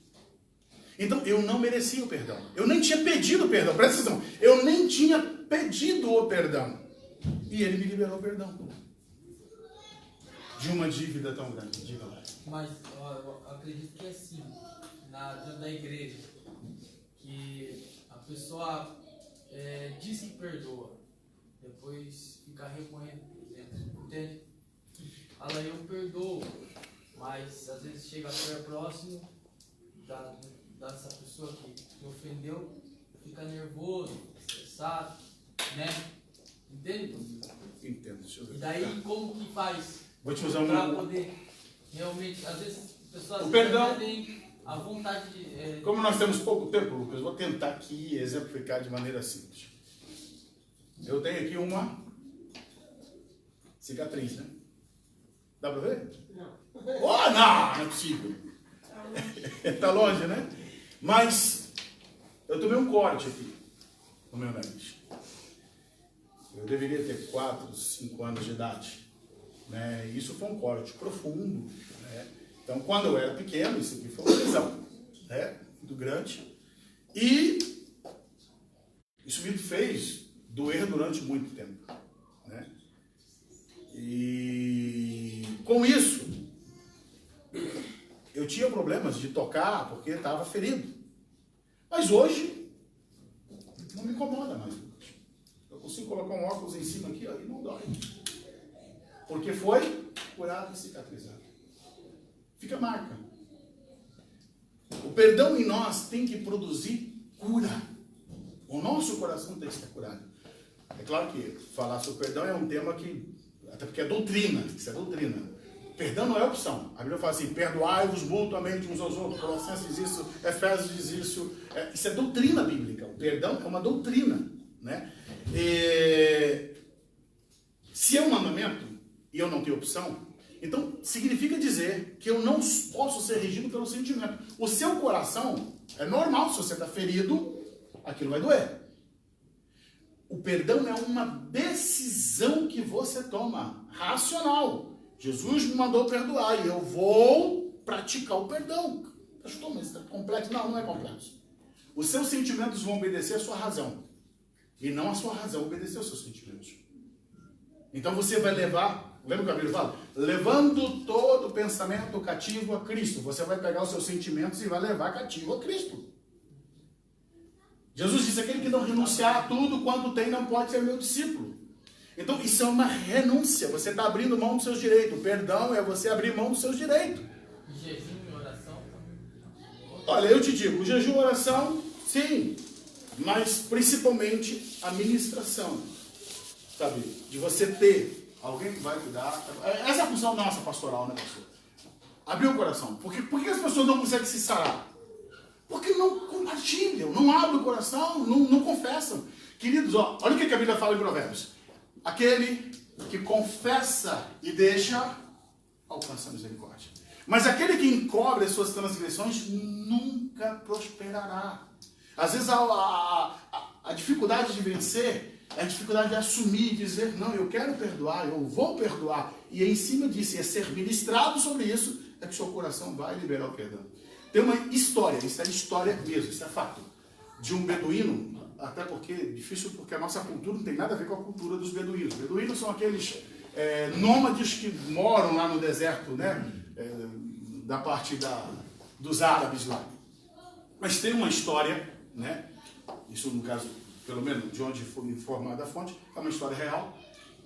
A: Então, eu não merecia o perdão. Eu nem tinha pedido o perdão. Presta atenção. Eu nem tinha pedido o perdão. E ele me liberou o perdão. De uma dívida tão grande. Diga lá.
G: Mas eu acredito que é assim, dentro da igreja, que a pessoa diz que perdoa, depois fica remoendo dentro, entende? Fala, eu perdoo, mas às vezes chega próximo dessa pessoa que te ofendeu, fica nervoso, estressado, né? Entende?
A: Entendo.
G: E daí como que faz?
A: Vou te usar
G: para poder realmente, às vezes as pessoas
A: o perdão
G: têm a vontade de...
A: Como nós temos pouco tempo, Lucas, vou tentar aqui exemplificar de maneira simples. Eu tenho aqui uma cicatriz, né? Dá para ver?
E: Não.
A: Oh, não é possível. Está longe, né? Mas eu tomei um corte aqui no meu nariz. Eu deveria ter 4, 5 anos de idade. Né? Isso foi um corte profundo. Né? Então, quando eu era pequeno, isso aqui foi uma lesão, né? Muito grande. E isso me fez doer durante muito tempo. Né? E com isso, eu tinha problemas de tocar porque estava ferido. Mas hoje, não me incomoda mais. Eu consigo colocar um óculos em cima aqui, ó, e não dói. Porque foi curado e cicatrizado. Fica a marca. O perdão em nós tem que produzir cura. O nosso coração tem que ser curado. É claro que falar sobre perdão é um tema que, até porque é doutrina, isso é doutrina. Perdão não é opção. A Bíblia fala assim, perdoai-vos mutuamente uns aos outros. Colossenses diz isso, Efésios diz isso. Isso é doutrina bíblica. O perdão é uma doutrina. Né? Se é um mandamento e eu não tenho opção, então significa dizer que eu não posso ser regido pelo sentimento. O seu coração é normal, se você está ferido, aquilo vai doer. O perdão é uma decisão que você toma, racional. Jesus me mandou perdoar e eu vou praticar o perdão. Pastor, mas está complexo? Não, não é complexo. Os seus sentimentos vão obedecer à sua razão. E não a sua razão obedecer aos seus sentimentos. Então você vai levar, lembra o que a Bíblia fala? Levando todo pensamento cativo a Cristo. Você vai pegar os seus sentimentos e vai levar cativo a Cristo. Jesus disse, aquele que não renunciar a tudo quanto tem não pode ser meu discípulo. Então isso é uma renúncia, você está abrindo mão dos seus direitos. O perdão é você abrir mão dos seus direitos.
G: Jejum e oração também.
A: Olha, eu te digo, o jejum e oração, sim, mas principalmente a ministração, sabe? De você ter alguém que vai cuidar. Essa é a função nossa pastoral, né, pastor? Abrir o coração. Por que as pessoas não conseguem se sarar? Porque não compartilham, não abrem o coração, não confessam. Queridos, olha o que a Bíblia fala em Provérbios. Aquele que confessa e deixa, alcança a misericórdia. Mas aquele que encobre as suas transgressões nunca prosperará. Às vezes a dificuldade de vencer é a dificuldade de assumir, dizer, não, eu quero perdoar, eu vou perdoar. E em cima disso, é ser ministrado sobre isso, é que o seu coração vai liberar o perdão. Tem uma história, isso é história mesmo, isso é fato, de um beduíno, até porque é difícil, porque a nossa cultura não tem nada a ver com a cultura dos beduínos. Beduínos são aqueles nômades que moram lá no deserto, né? Da parte dos árabes lá. Mas tem uma história, né? Isso no caso, pelo menos de onde foi informada a fonte, é uma história real,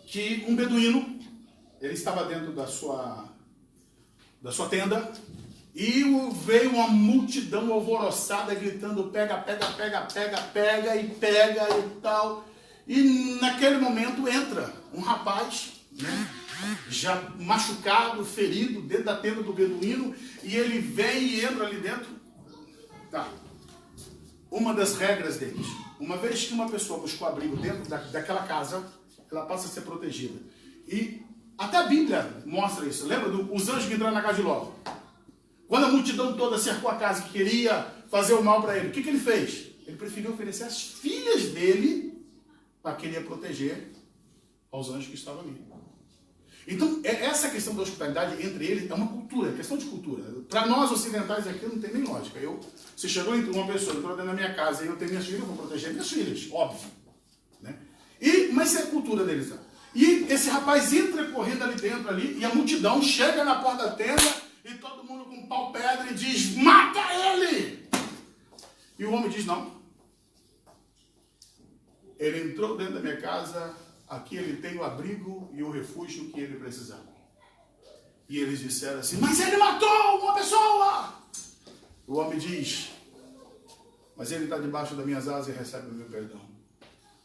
A: que um beduíno, ele estava dentro da sua tenda, e veio uma multidão alvoroçada gritando, pega, pega, pega, pega, pega e pega e tal. E naquele momento entra um rapaz, né, já machucado, ferido, dentro da tenda do beduíno, e ele vem e entra ali dentro. Tá. Uma das regras deles, uma vez que uma pessoa buscou abrigo dentro daquela casa, ela passa a ser protegida. E até a Bíblia mostra isso. Lembra dos anjos que entraram na casa de Ló? Quando a multidão toda cercou a casa, que queria fazer o mal para ele, o que ele fez? Ele preferiu oferecer as filhas dele para que ele ia proteger aos anjos que estavam ali. Então, essa questão da hospitalidade entre eles é uma cultura, é questão de cultura. Para nós ocidentais aqui não tem nem lógica. Se chegou uma pessoa, entrou dentro da minha casa e eu tenho minhas filhas, eu vou proteger minhas filhas, óbvio. Né? Mas é a cultura deles. E esse rapaz entra correndo ali dentro, e a multidão chega na porta da tenda, e todo mundo com pau pedra e diz, mata ele! E o homem diz, não. Ele entrou dentro da minha casa, aqui ele tem o abrigo e o refúgio que ele precisava. E eles disseram assim, mas ele matou uma pessoa! O homem diz, mas ele está debaixo das minhas asas e recebe o meu perdão.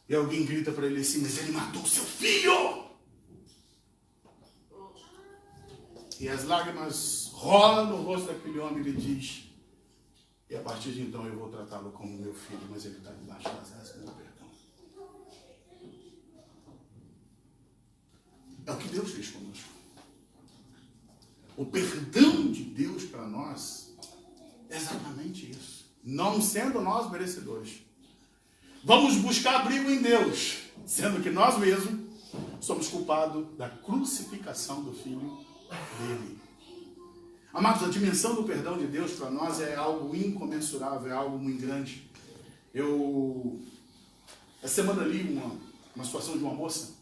A: E alguém grita para ele assim, mas ele matou seu filho! E as lágrimas rolam no rosto daquele homem e ele diz, e a partir de então eu vou tratá-lo como meu filho, mas ele está debaixo das asas do meu perdão. É o que Deus fez conosco. O perdão de Deus para nós é exatamente isso. Não sendo nós merecedores. Vamos buscar abrigo em Deus, sendo que nós mesmos somos culpados da crucificação do Filho dele. Amados, a dimensão do perdão de Deus para nós é algo incomensurável, é algo muito grande. Essa semana li uma situação de uma moça,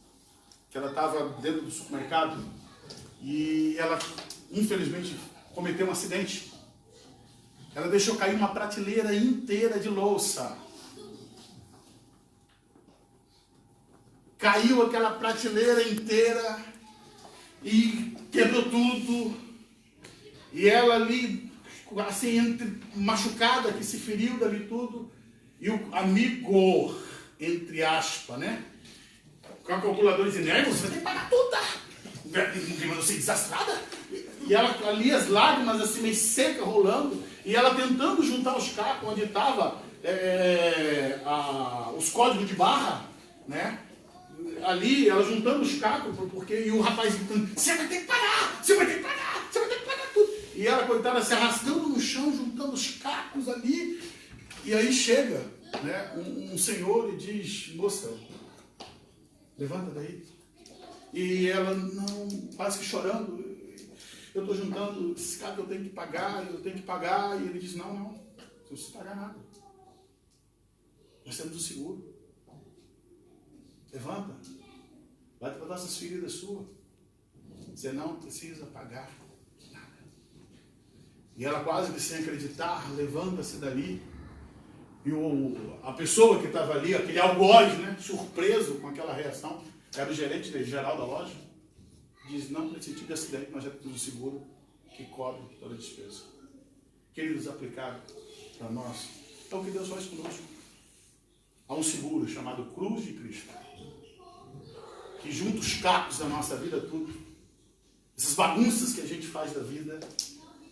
A: que ela estava dentro do supermercado e ela, infelizmente, cometeu um acidente. Ela deixou cair uma prateleira inteira de louça. Caiu aquela prateleira inteira e quebrou tudo. E ela ali, assim, machucada, que se feriu dali tudo. E o amigo, entre aspas, né? Com a calculadora dizendo, você vai ter que pagar tudo, tá? Não sei, desastrada. E ela ali, as lágrimas assim, meio seca, rolando. E ela tentando juntar os cacos onde estava os códigos de barra, né? Ali, ela juntando os cacos, e o rapaz gritando, você vai ter que pagar, você vai ter que pagar, você vai ter que pagar tudo. E ela, coitada, se arrastando no chão, juntando os cacos ali. E aí chega, né, um senhor e diz, moça, levanta daí. E ela, não, quase que chorando, eu estou juntando esse caco, eu tenho que pagar. E ele diz, não, não precisa pagar nada. Nós temos o seguro. Levanta, vai tratar essas feridas suas. Você não precisa pagar nada. E ela quase que sem acreditar, levanta-se dali. E a pessoa que estava ali, aquele algoz, né, surpreso com aquela reação, era o gerente geral da loja, diz, não precisa de acidente, nós já temos um seguro que cobre toda a despesa. Queridos, aplicado para nós, é o que Deus faz conosco. Há um seguro chamado Cruz de Cristo, que junta os cacos da nossa vida, tudo, essas bagunças que a gente faz da vida,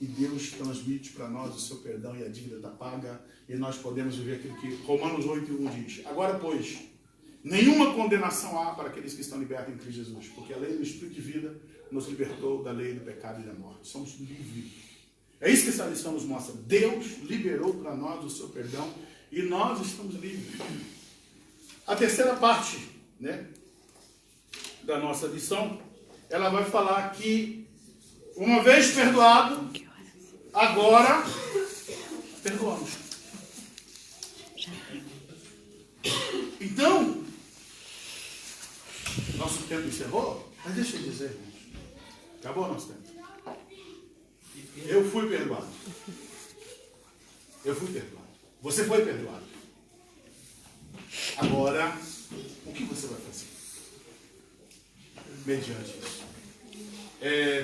A: e Deus transmite para nós o seu perdão e a dívida está paga, e nós podemos viver aquilo que Romanos 8:1 diz. Agora, pois, nenhuma condenação há para aqueles que estão libertos em Cristo Jesus, porque a lei do Espírito de vida nos libertou da lei do pecado e da morte. Somos livres. É isso que essa lição nos mostra. Deus liberou para nós o seu perdão e nós estamos livres. A terceira parte, né, da nossa lição, ela vai falar que, uma vez perdoado, agora perdoamos. Então, nosso tempo encerrou, mas deixa eu dizer, irmãos, acabou nosso tempo. Eu fui perdoado. Eu fui perdoado. Você foi perdoado. Agora, o que você vai fazer mediante isso?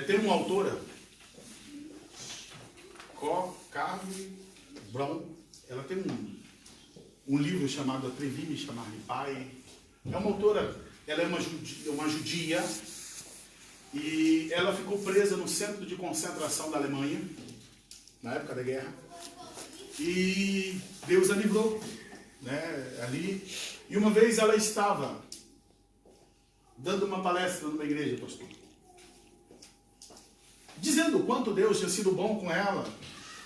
A: Tem uma autora, Carly Brown, ela tem um livro chamado Atrevi-me a Chamar-me Pai. É uma autora, ela é uma judia, e ela ficou presa no centro de concentração da Alemanha, na época da guerra, e Deus a livrou, né, ali. E uma vez ela estava dando uma palestra numa igreja, pastor, dizendo o quanto Deus tinha sido bom com ela,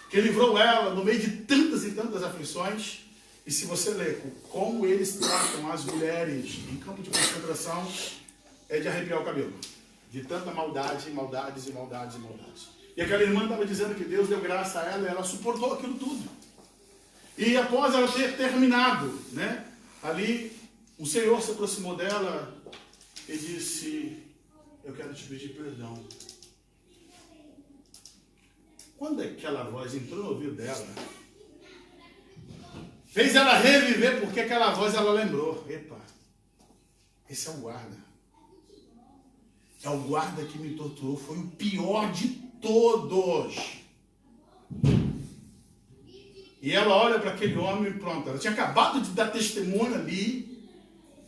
A: que livrou ela no meio de tantas e tantas aflições. E se você ler como eles tratam as mulheres em campo de concentração, é de arrepiar o cabelo. De tanta maldade, maldades e maldades e maldades. E aquela irmã estava dizendo que Deus deu graça a ela e ela suportou aquilo tudo. E após ela ter terminado, né, ali, o Senhor se aproximou dela e disse, eu quero te pedir perdão. Quando aquela voz entrou no ouvido dela, fez ela reviver, porque aquela voz ela lembrou. Epa, esse é o guarda. É o guarda que me torturou, foi o pior de todos. E ela olha para aquele homem e pronto, ela tinha acabado de dar testemunho ali,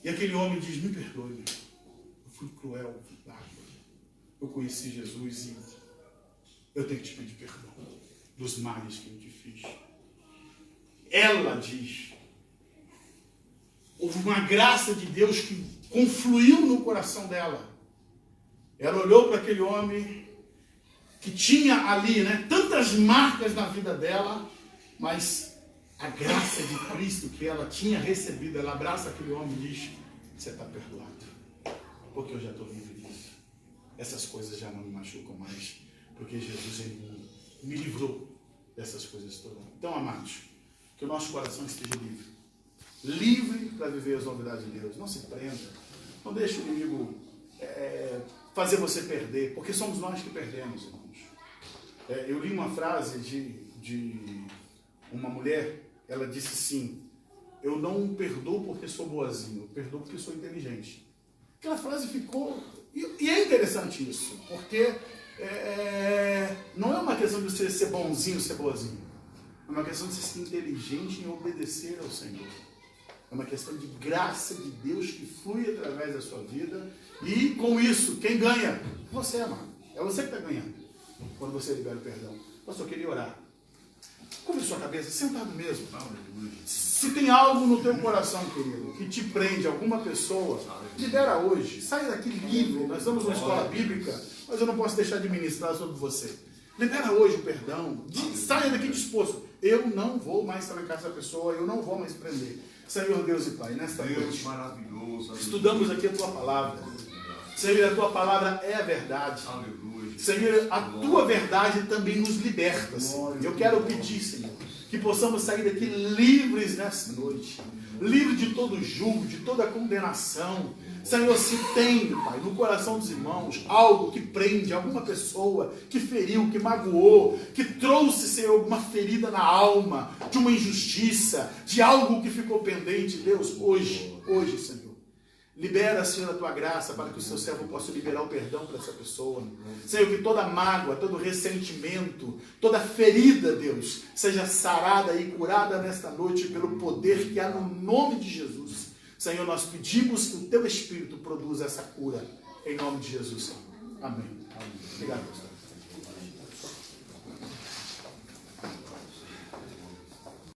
A: e aquele homem diz, me perdoe, eu fui cruel, eu fui bárbaro. Eu conheci Jesus e eu tenho que te pedir perdão dos males que eu te fiz. Ela diz, houve uma graça de Deus que confluiu no coração dela. Ela olhou para aquele homem que tinha ali, né, tantas marcas na vida dela, mas a graça de Cristo que ela tinha recebido, ela abraça aquele homem e diz, você está perdoado, porque eu já estou livre disso. Essas coisas já não me machucam mais, porque Jesus ele me livrou dessas coisas todas. Então, amados, que o nosso coração esteja livre. Livre para viver as novidades de Deus. Não se prenda. Não deixe o inimigo fazer você perder, porque somos nós que perdemos, irmãos. Eu li uma frase de uma mulher, ela disse assim, eu não perdoo porque sou boazinho, eu perdoo porque sou inteligente. Aquela frase ficou... E é interessante isso, porque não é uma questão de você ser bonzinho, ser boazinho. É uma questão de você ser inteligente em obedecer ao Senhor. É uma questão de graça de Deus que flui através da sua vida. E com isso, quem ganha? Você, amado. É você que está ganhando. Quando você libera o perdão. Pastor, eu queria orar. Curva sua cabeça, sentado mesmo. Se tem algo no teu coração, querido, que te prende, alguma pessoa, libera hoje. Sai daqui livre. Nós estamos numa escola bíblica, mas eu não posso deixar de ministrar sobre você. Libera hoje o perdão. Saia daqui disposto. Eu não vou mais trancar essa pessoa, eu não vou mais prender. Senhor Deus e Pai, nesta noite, estudamos aqui a Tua Palavra. Senhor, a Tua Palavra é a verdade. Senhor, a Tua verdade também nos liberta, Senhor. Eu quero pedir, Senhor, que possamos sair daqui livres nessa noite. Livres de todo julgo, de toda condenação. Senhor, se tem, Pai, no coração dos irmãos algo que prende, alguma pessoa que feriu, que magoou, que trouxe, Senhor, alguma ferida na alma, de uma injustiça, de algo que ficou pendente, Deus, hoje, Senhor, libera, Senhor, a tua graça para que o seu servo possa liberar o perdão para essa pessoa. Senhor, que toda mágoa, todo ressentimento, toda ferida, Deus, seja sarada e curada nesta noite pelo poder que há no nome de Jesus. Senhor, nós pedimos que o teu Espírito produza essa cura, em nome de Jesus, Senhor. Amém. Obrigado, pastor.